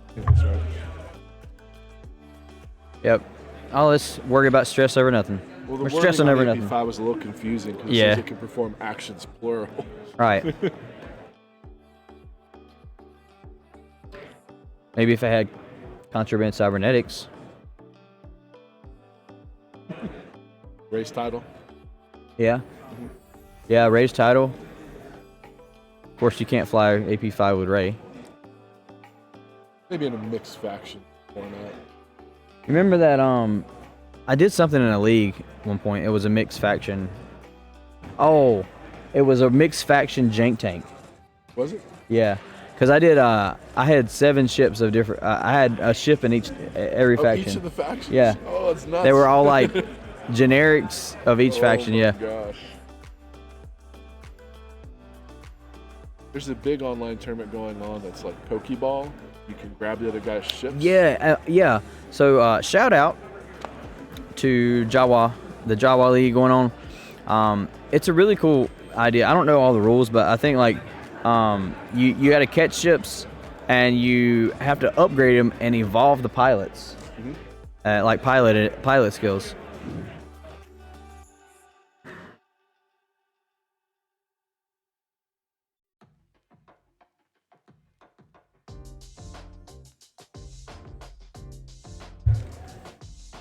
I think that's right. Yep. All this worry about stress over nothing. Well, the We're wording stressing on over AP5 nothing. was a little confusing because Yeah. it says it can perform actions plural. Right. Maybe if I had contraband cybernetics. Race title. Yeah. Yeah, Ray's title. Of course, you can't fly AP5 with Ray. Maybe in a mixed faction format. Remember that I did something in a league at one point. It was a mixed faction. Oh, it was a mixed faction jank tank. Was it? Yeah, because I did. I had 7 ships of different. I had a ship in every Oh, faction. each of the factions? Yeah. Oh, it's nuts. They were all like generics of each faction. Oh my Yeah. gosh. There's a big online tournament going on that's like Pokeball. You can grab the other guy's ships. Yeah, yeah. So shout out to Jawa, the Jawa League going on. It's a really cool idea. I don't know all the rules, but I think like You got to catch ships, and you have to upgrade them and evolve the pilots, like pilot skills.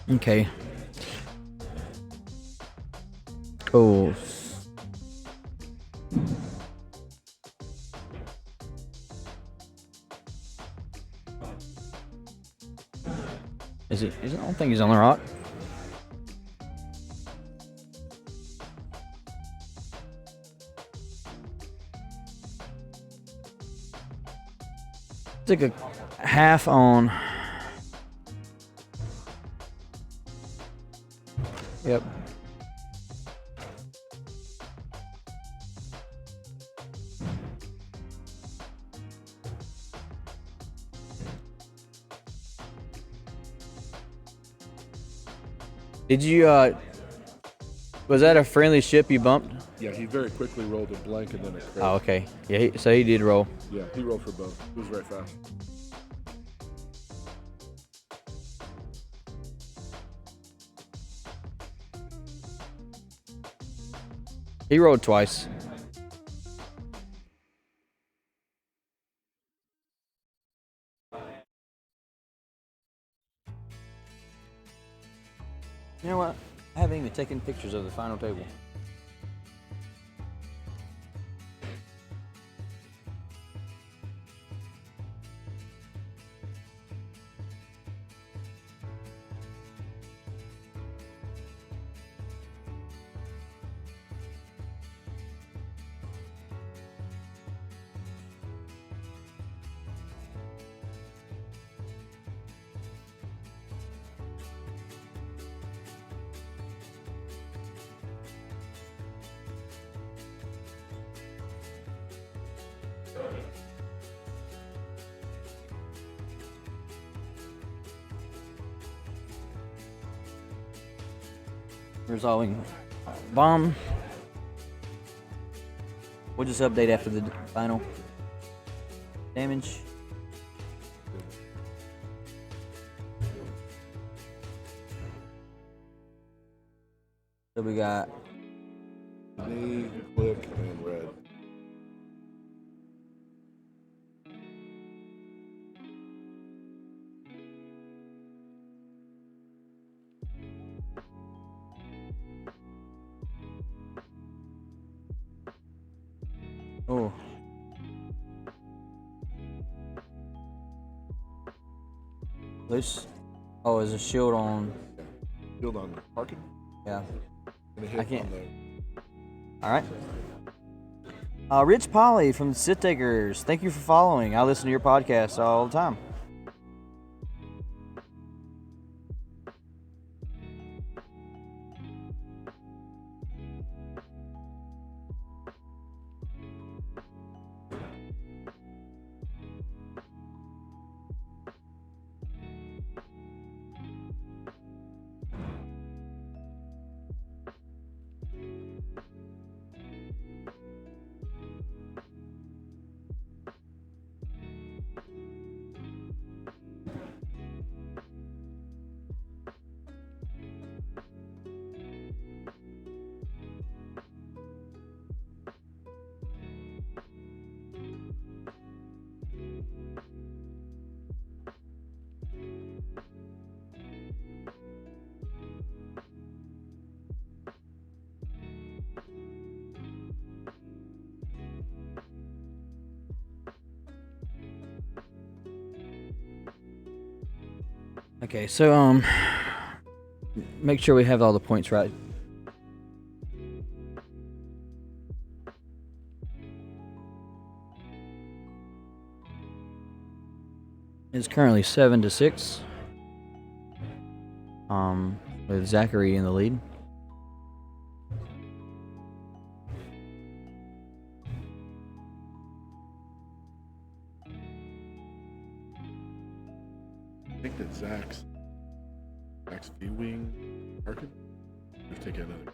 Okay. Cool. Is he? I don't think he's on the rock. It's like a half on. Yep. Did you, was that a friendly ship you bumped? Yeah, he very quickly rolled a blank and then a crit. Oh, okay. Yeah, so he did roll. Yeah, he rolled for both. He was very fast. He rolled twice. You know what? I haven't even taken pictures of the final table. Resolving bomb. We'll just update after the final damage. So we got Knee, click, and red. oh. Loose. Oh, is a shield on? Shield on parking. Yeah. And a hit I can't. on the All right. Rich Polly from the Sit Takers. Thank you for following. I listen to your podcast all the time. Okay, so make sure we have all the points right. It's currently 7-6. With Zachary in the lead. I think that Zach's V-wing parking. We've taken another.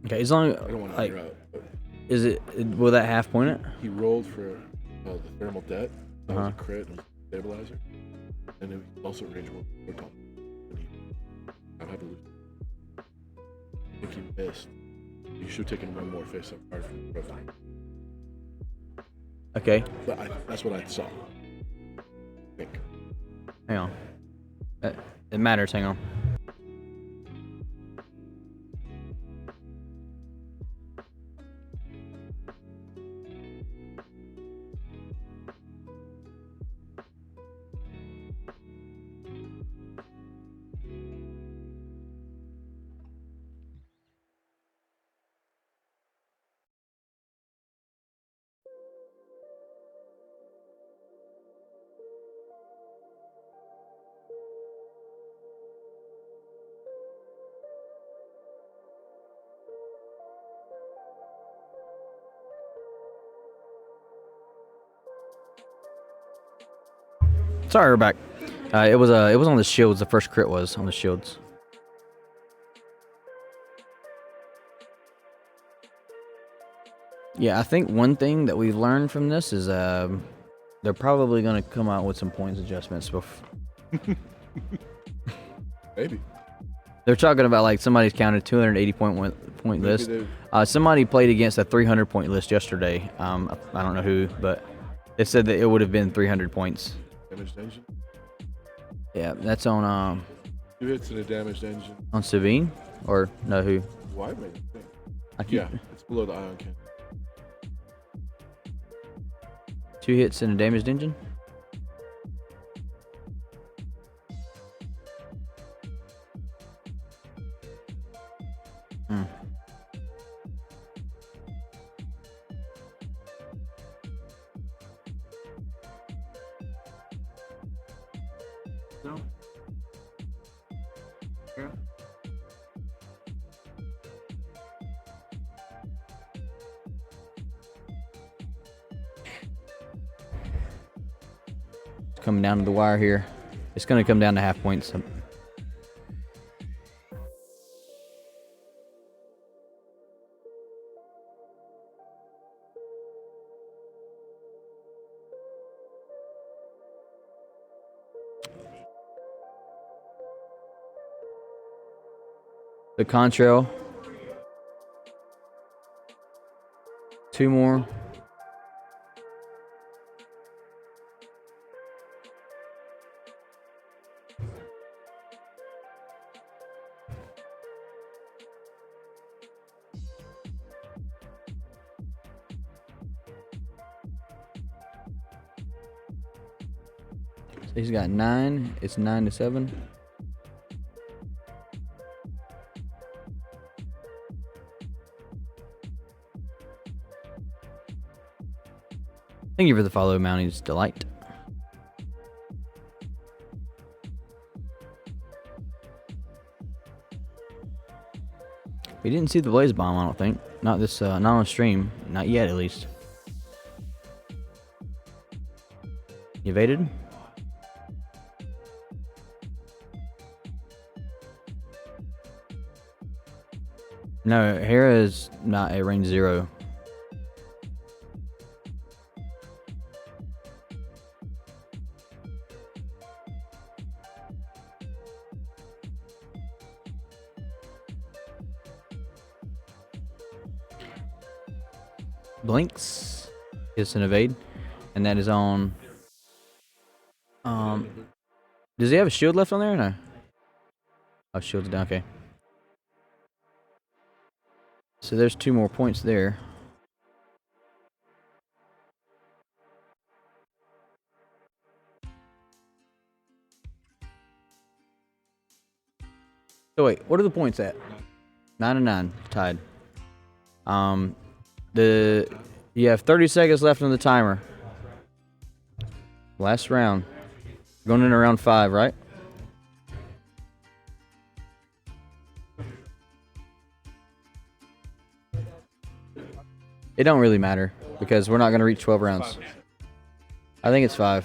Okay, as long as I don't want to like interrupt, but Is it? Will that half point it? He rolled for the thermal debt. That was Uh-huh. a crit and a stabilizer. And then he also range 1 protocol. I'm happy with I think he missed. You should have taken one more face-up card from the profile. Okay. But that's what I saw. I think. Hang on. It matters. Hang on. Sorry, we're back. It was on the shields. The first crit was on the shields. Yeah, I think one thing that we've learned from this is they're probably going to come out with some points adjustments. Maybe. They're talking about like somebody's counted 280 point list. Somebody played against a 300 point list yesterday. I don't know who, but they said that it would have been 300 points. Damaged engine? Yeah, that's on 2 hits in a damaged engine. on Sabine or no who? Why made it think? I keep, Yeah, it's below the ion cannon. 2 hits in a damaged engine. Hmm. No. Yeah. It's coming down to the wire here. It's going to come down to half points. The contrail. 2 more. So he's got 9. It's 9 to 7. Thank you for the follow, Mounties Delight. We didn't see the blaze bomb, I don't think. Not this, not on stream. Not yet, at least. You evaded? No, Hera is not a range 0. Blinks is an evade, and that is on. Does he have a shield left on there or no? Oh, shield's down. Okay. So there's 2 more points there. So wait, what are the points at? 9 and 9, tied. You have 30 seconds left on the timer. Last round. Going into round 5, right? It don't really matter because we're not going to reach 12 rounds. I think it's 5.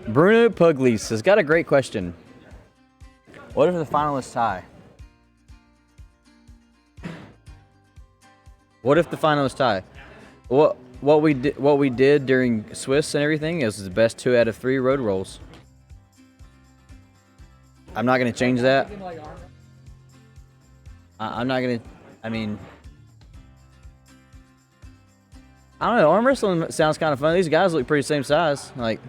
Bruno Pugliese has got a great question. What if the finalists tie? What if the finalists tie? What we did during Swiss and everything is the best 2 out of 3 road rolls. I'm not gonna change that. I'm not gonna. I mean, I don't know. Arm wrestling sounds kind of fun. These guys look pretty same size. Like,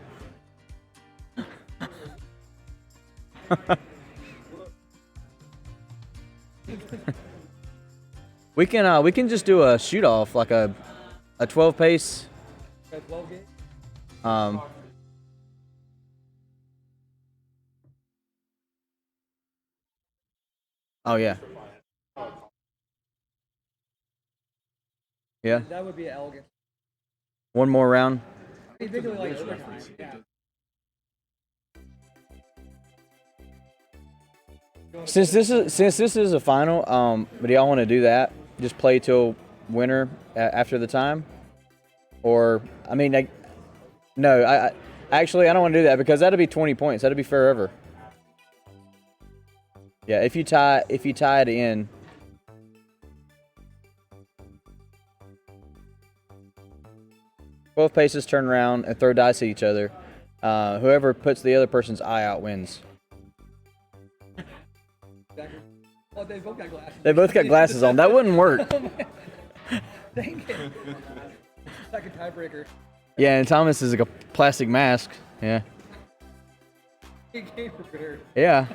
we can just do a shoot off, like a 12 pace. Oh yeah. Yeah. That would be elegant. One more round. Basically, like, yeah. Since this is a final, do y'all want to do that? Just play till winter after the time, or I mean, no, I actually I don't want to do that because that'll be 20 points. That'll be forever. Yeah, if you tie it in. Both paces turn around and throw dice at each other. Whoever puts the other person's eye out wins. Oh, they both got glasses. They both got glasses on. That wouldn't work. Dang it. Second tiebreaker. Yeah, and Thomas is like a plastic mask. Yeah. He came prepared. Yeah.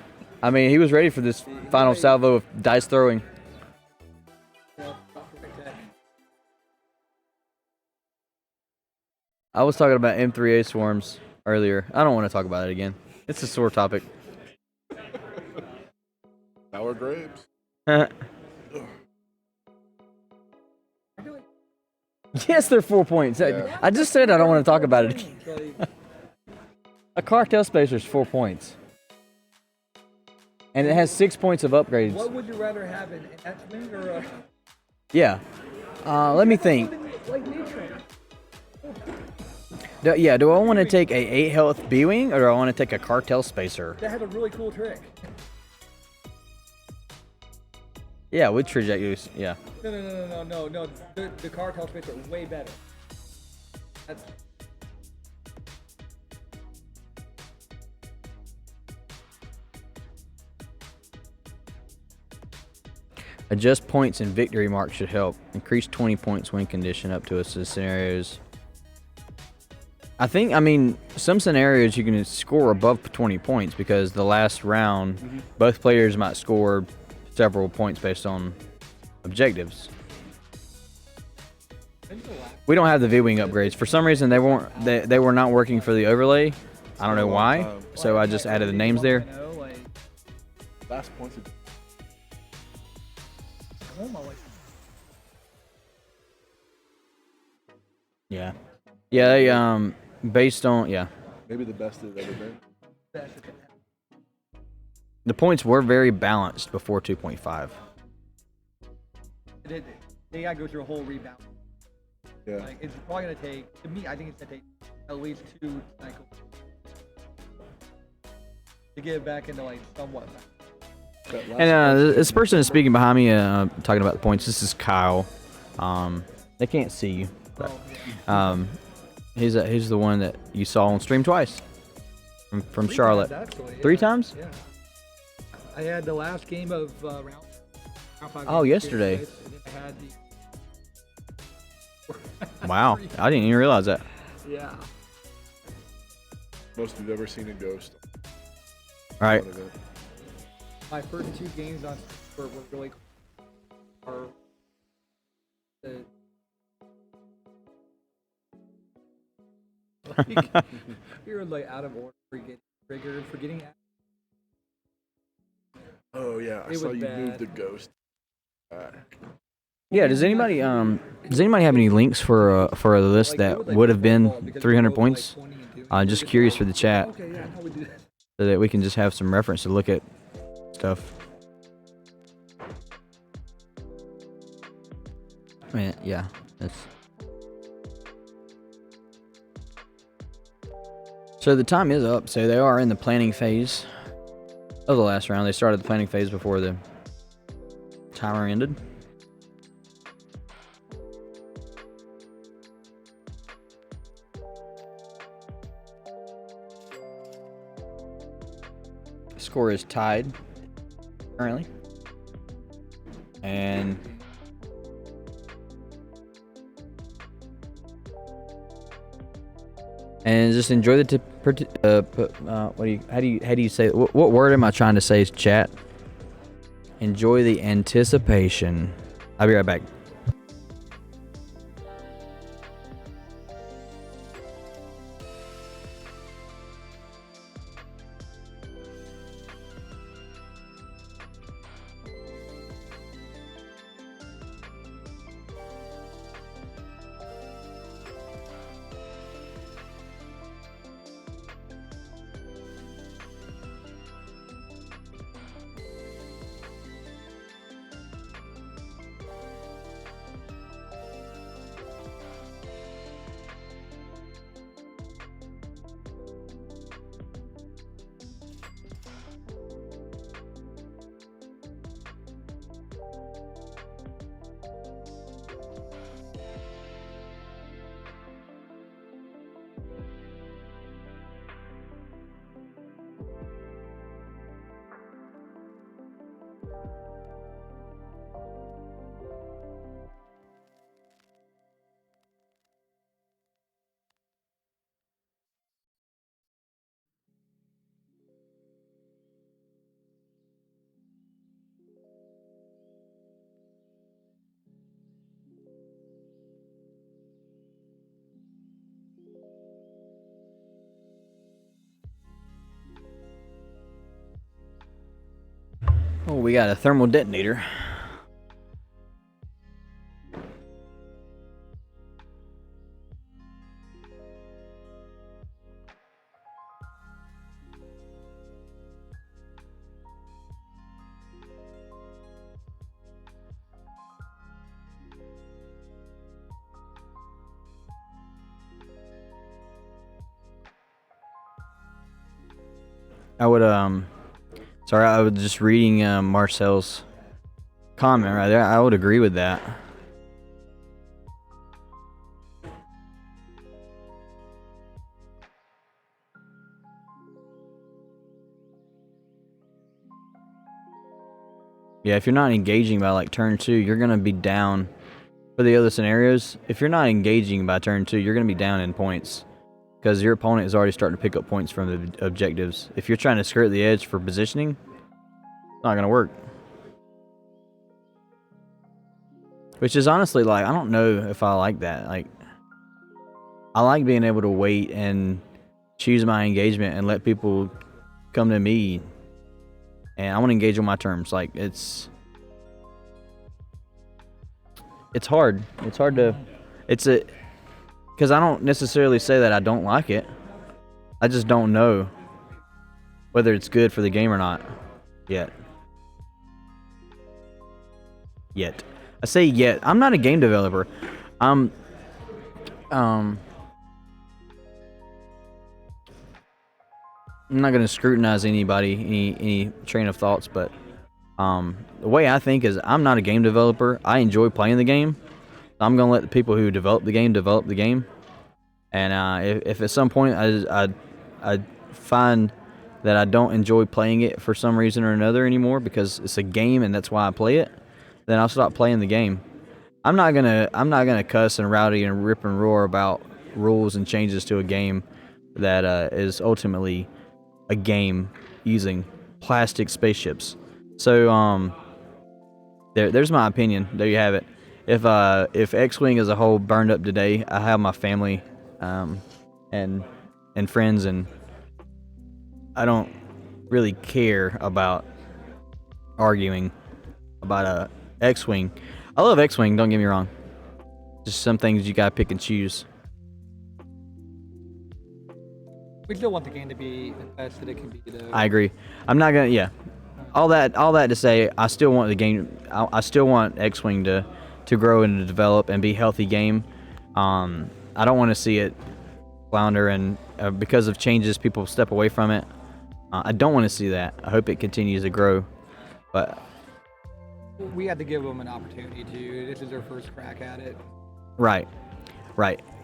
I mean, he was ready for this final salvo of dice throwing. I was talking about M3A swarms earlier. I don't want to talk about it again. It's a sore topic. Sour grapes. Yes, they're 4 points. Yeah. I just said I don't want to talk about it again. A cartel spacer is 4 points. And it has 6 points of upgrades. What would you rather have, an X-Wing or a... Yeah. Let me think. Like nature. Do I want to take a 8 health B-Wing or do I want to take a cartel spacer? That has a really cool trick. Yeah, with trajectories. Yeah. No. The cartel space are way better. That's... Adjust points and victory marks should help. Increase 20 points win condition up to us in scenarios. I mean, some scenarios you can score above 20 points because the last round, both players might score several points based on objectives. We don't have the V-Wing upgrades. For some reason, they were not working for the overlay. I don't know why, so I just added the names there. Last points. Yeah. Yeah, they, based on, yeah. Maybe the best it's ever been. The points were very balanced before 2.5. They gotta go through a whole rebound. Yeah. Like, it's probably gonna take, to me, I think it's gonna take at least 2 cycles to get it back into like somewhat. And this person is speaking behind me, talking about the points. This is Kyle. They can't see you. But, he's the one that you saw on stream twice from Charlotte. Actually, 3 times? Yeah. I had the last game of round 5. Oh, yesterday. And then I had the Wow, I didn't even realize that. yeah. Most you've ever seen a ghost. All right. My first 2 games on were really cool. You're like out of order for getting triggered for getting. Oh yeah, I It saw was you bad. move the ghost back. Yeah. Does anybody have any links for a list that would have been 300 points? Just curious for the chat, Okay, yeah, how we do that? so that we can just have some reference to look at stuff. I mean, yeah, that's. So the time is up. So they are in the planning phase. That was the last round. They started the planning phase before the timer ended. Score is tied currently. And just enjoy the how do you say what word am I trying to say, chat? Enjoy the anticipation. I'll be right back. Oh, we got a thermal detonator. Sorry, I was just reading Marcel's comment right there. I would agree with that. Yeah, if you're not engaging by like turn 2, you're gonna be down. For the other scenarios, if you're not engaging by turn 2, you're gonna be down in points because your opponent is already starting to pick up points from the objectives. If you're trying to skirt the edge for positioning, it's not gonna work. Which is honestly like, I don't know if I like that. Like, I like being able to wait and choose my engagement and let people come to me, and I want to engage on my terms. Like, it's hard. It's hard to, because I don't necessarily say that I don't like it. I just don't know whether it's good for the game or not yet. I say yet. I'm not a game developer. I'm not going to scrutinize anybody, any train of thoughts, but the way I think is I'm not a game developer. I enjoy playing the game. I'm going to let the people who develop the game. And if at some point I find that I don't enjoy playing it for some reason or another anymore because it's a game and that's why I play it, then I'll stop playing the game. I'm not gonna cuss and rowdy and rip and roar about rules and changes to a game that is ultimately a game using plastic spaceships. So there's my opinion. There you have it. If X-Wing as a whole burned up today, I have my family and friends, and I don't really care about arguing about a X-Wing. I love X-Wing, don't get me wrong. Just some things you gotta pick and choose. We still want the game to be the best that it can be, though. I agree. I'm not gonna, yeah. All that to say, I still want the game. I still want X-Wing to grow and to develop and be a healthy game. I don't want to see it flounder, and because of changes, people step away from it. I don't want to see that. I hope it continues to grow. But We had to give them an opportunity to. This is their first crack at it. right.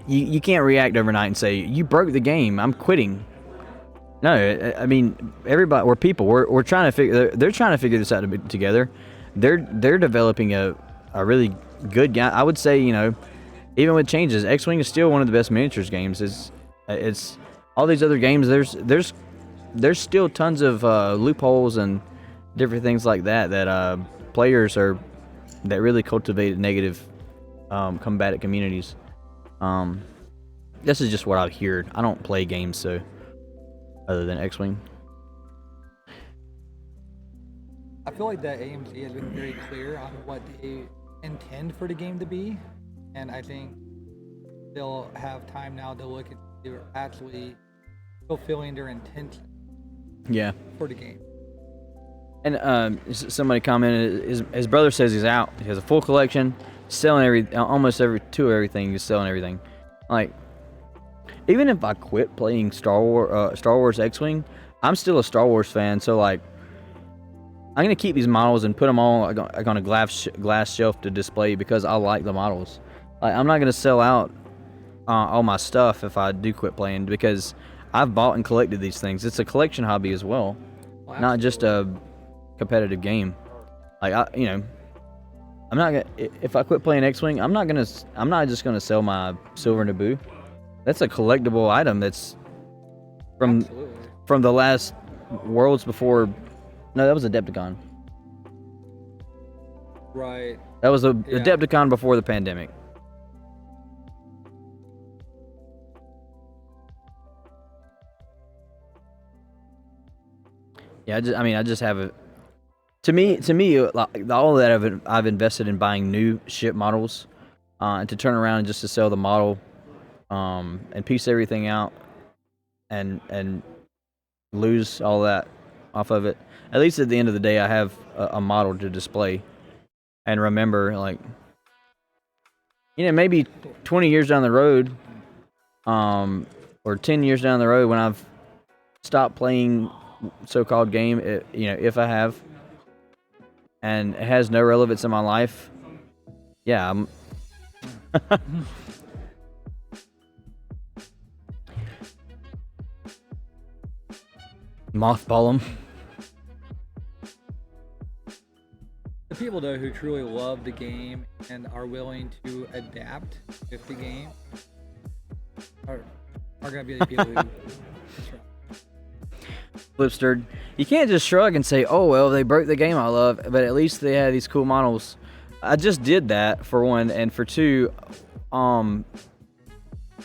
You can't react overnight and say, you broke the game, I'm quitting. No, I mean, everybody, we're people. We're trying to figure. They're trying to figure this out together. They're developing a really good guy. I would say, even with changes, X-Wing is still one of the best miniatures games. It's all these other games. There's still tons of loopholes and different things like that players that really cultivate negative combative communities. This is just what I've heard. I don't play games, so other than X-Wing. I feel like that AMC has been very clear on what they intend for the game to be, and I think they'll have time now to look at they're actually fulfilling their intention Yeah. for the game. And somebody commented, his brother says he's out. He has a full collection, selling almost everything. He's selling everything. Like, even if I quit playing Star Wars X-Wing, I'm still a Star Wars fan. So like, I'm gonna keep these models and put them all on a glass shelf to display because I like the models. Like, I'm not gonna sell out all my stuff if I do quit playing because I've bought and collected these things. It's a collection hobby as well, not just a competitive game. Like, I'm not gonna. If I quit playing X-Wing, I'm not just gonna sell my silver Naboo. That's a collectible item. That's from the last worlds before. No, that was Adepticon. Right. That was a Adepticon before the pandemic. Yeah, I just have a. To me, like, all that I've invested in buying new ship models, and to turn around and just to sell the model, and piece everything out, and lose all that off of it. At least at the end of the day, I have a model to display, and remember, like, maybe 20 years down the road, or 10 years down the road when I've stopped playing so-called game, if I have. And it has no relevance in my life. Yeah, I'm. Mothball them. The people though who truly love the game and are willing to adapt with the game are gonna be the people who. Flipster, you can't just shrug and say, "Oh well, they broke the game I love," but at least they had these cool models. I just did that for one, and for two,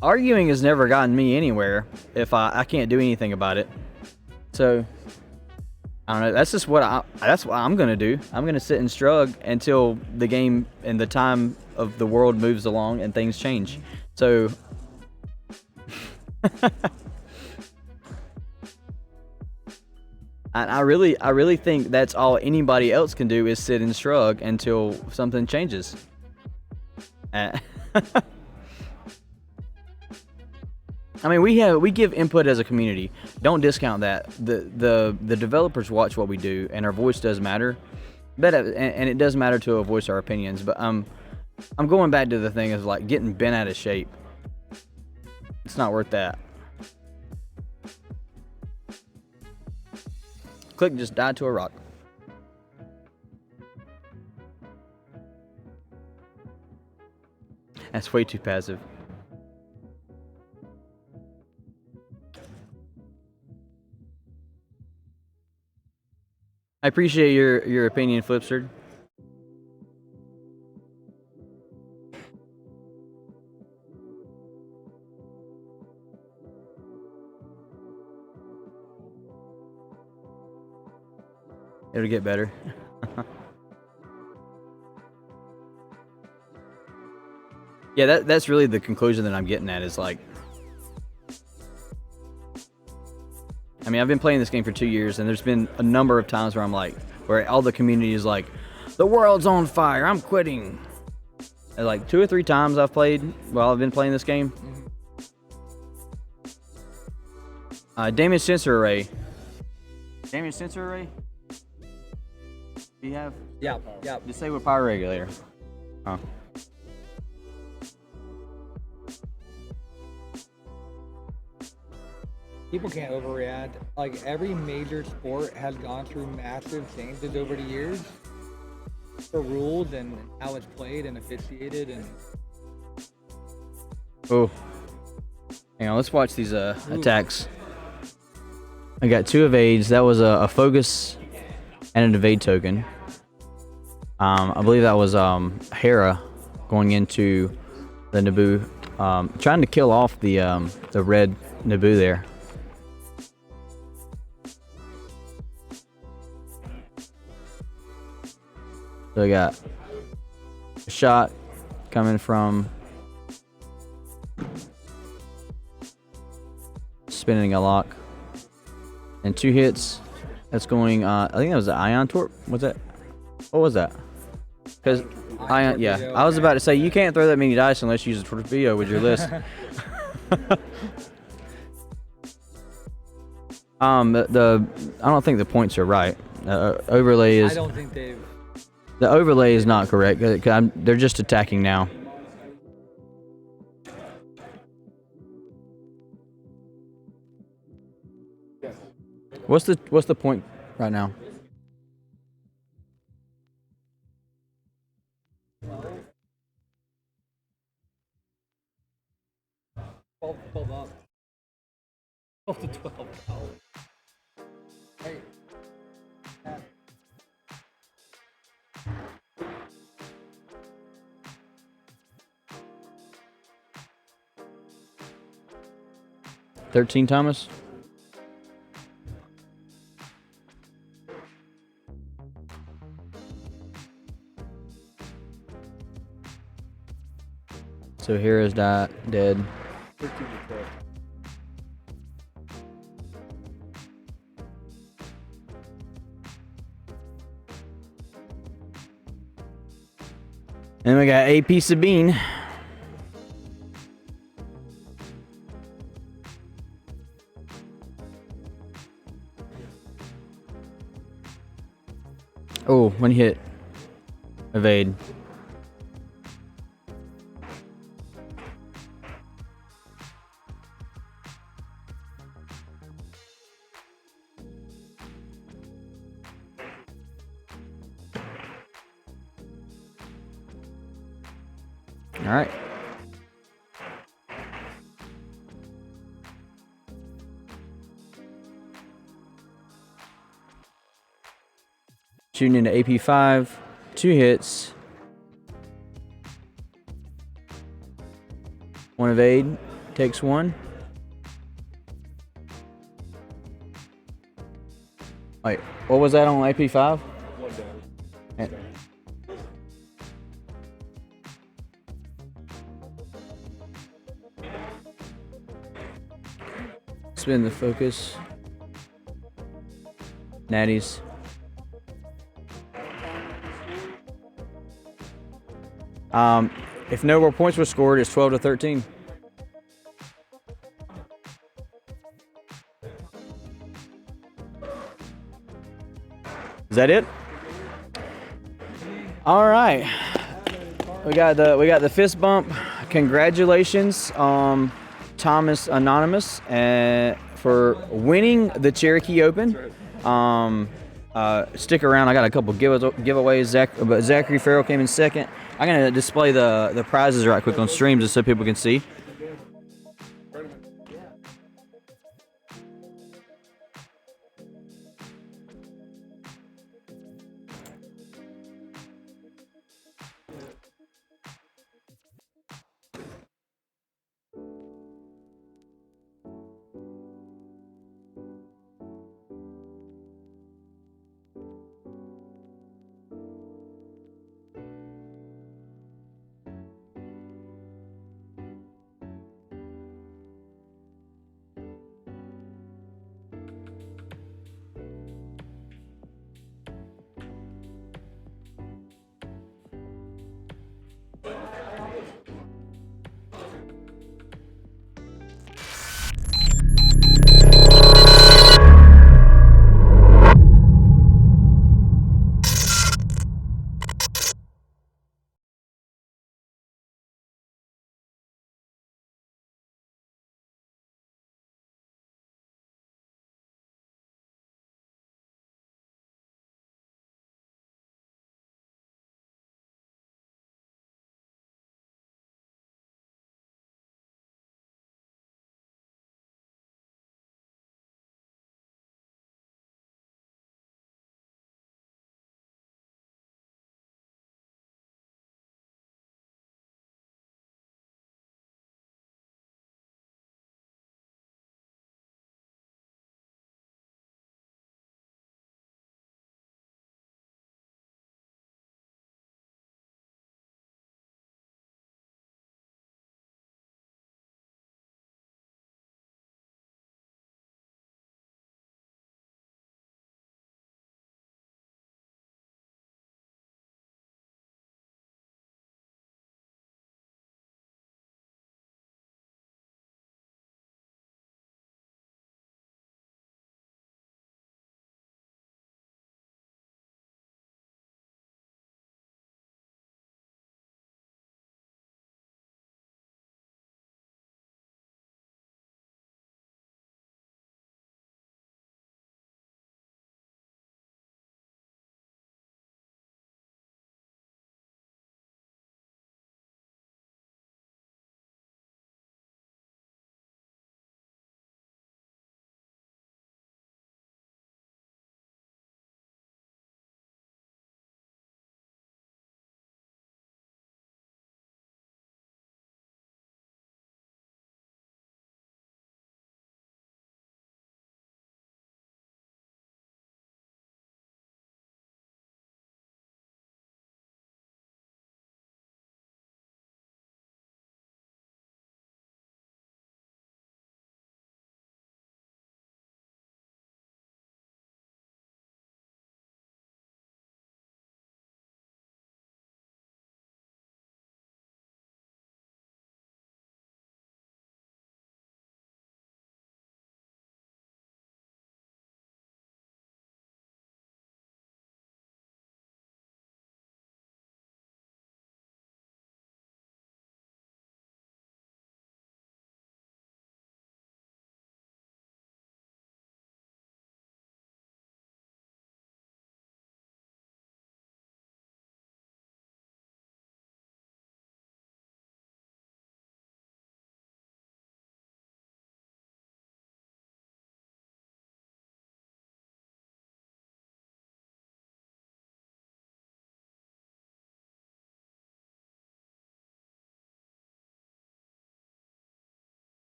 arguing has never gotten me anywhere if I can't do anything about it. So I don't know. That's just what I'm gonna do. I'm gonna sit and shrug until the game and the time of the world moves along and things change. So. I really think that's all anybody else can do is sit and shrug until something changes. I mean, we give input as a community. Don't discount that. The developers watch what we do, and our voice does matter. But and it does matter to voice our opinions. But I'm going back to the thing of like getting bent out of shape. It's not worth that. Click just died to a rock. That's way too passive. I appreciate your opinion, Flipster. It'll get better. Yeah, that's really the conclusion that I'm getting at is like, I mean, I've been playing this game for 2 years, and there's been a number of times where I'm like, where all the community is like, the world's on fire, I'm quitting. And like 2 or 3 times I've played while I've been playing this game. Damage sensor array. Damien sensor array? Do you have? Yeah. Just say with power regulator. Oh. People can't overreact. Like, every major sport has gone through massive changes over the years for rules and how it's played and officiated. And Oh. Hang on, let's watch these attacks. I got 2 evades. That was a focus and an evade token. I believe that was Hera going into the Naboo, trying to kill off the red Naboo there. So we got a shot coming from spinning a lock, and 2 hits. That's going. I think that was the Ion Torp. What's that? What was that? Because Ion. Yeah, I was about to say you can't throw that many dice unless you use a torpedo with your list. I don't think the points are right. Overlay is. I don't think they've. The overlay is not correct. They're just attacking now. What's the point right now? Twelve up. 12 to 12. Hey. 13, Thomas. So here is that dead. 13 to 12. And we got AP Sabine. Oh, one hit. Evade. All right. Shooting into AP5, 2 hits. 1 evade, takes 1. Wait, what was that on AP5? 1 down. And- Spin the focus. Natties. If no more points were scored, it's 12 to 13. Is that it? All right. We got the fist bump. Congratulations, Thomas Anonymous, for winning the Cherokee Open. Stick around. I got a couple giveaways. But Zachary Farol came in second. I'm gonna display the prizes right quick on stream just so people can see.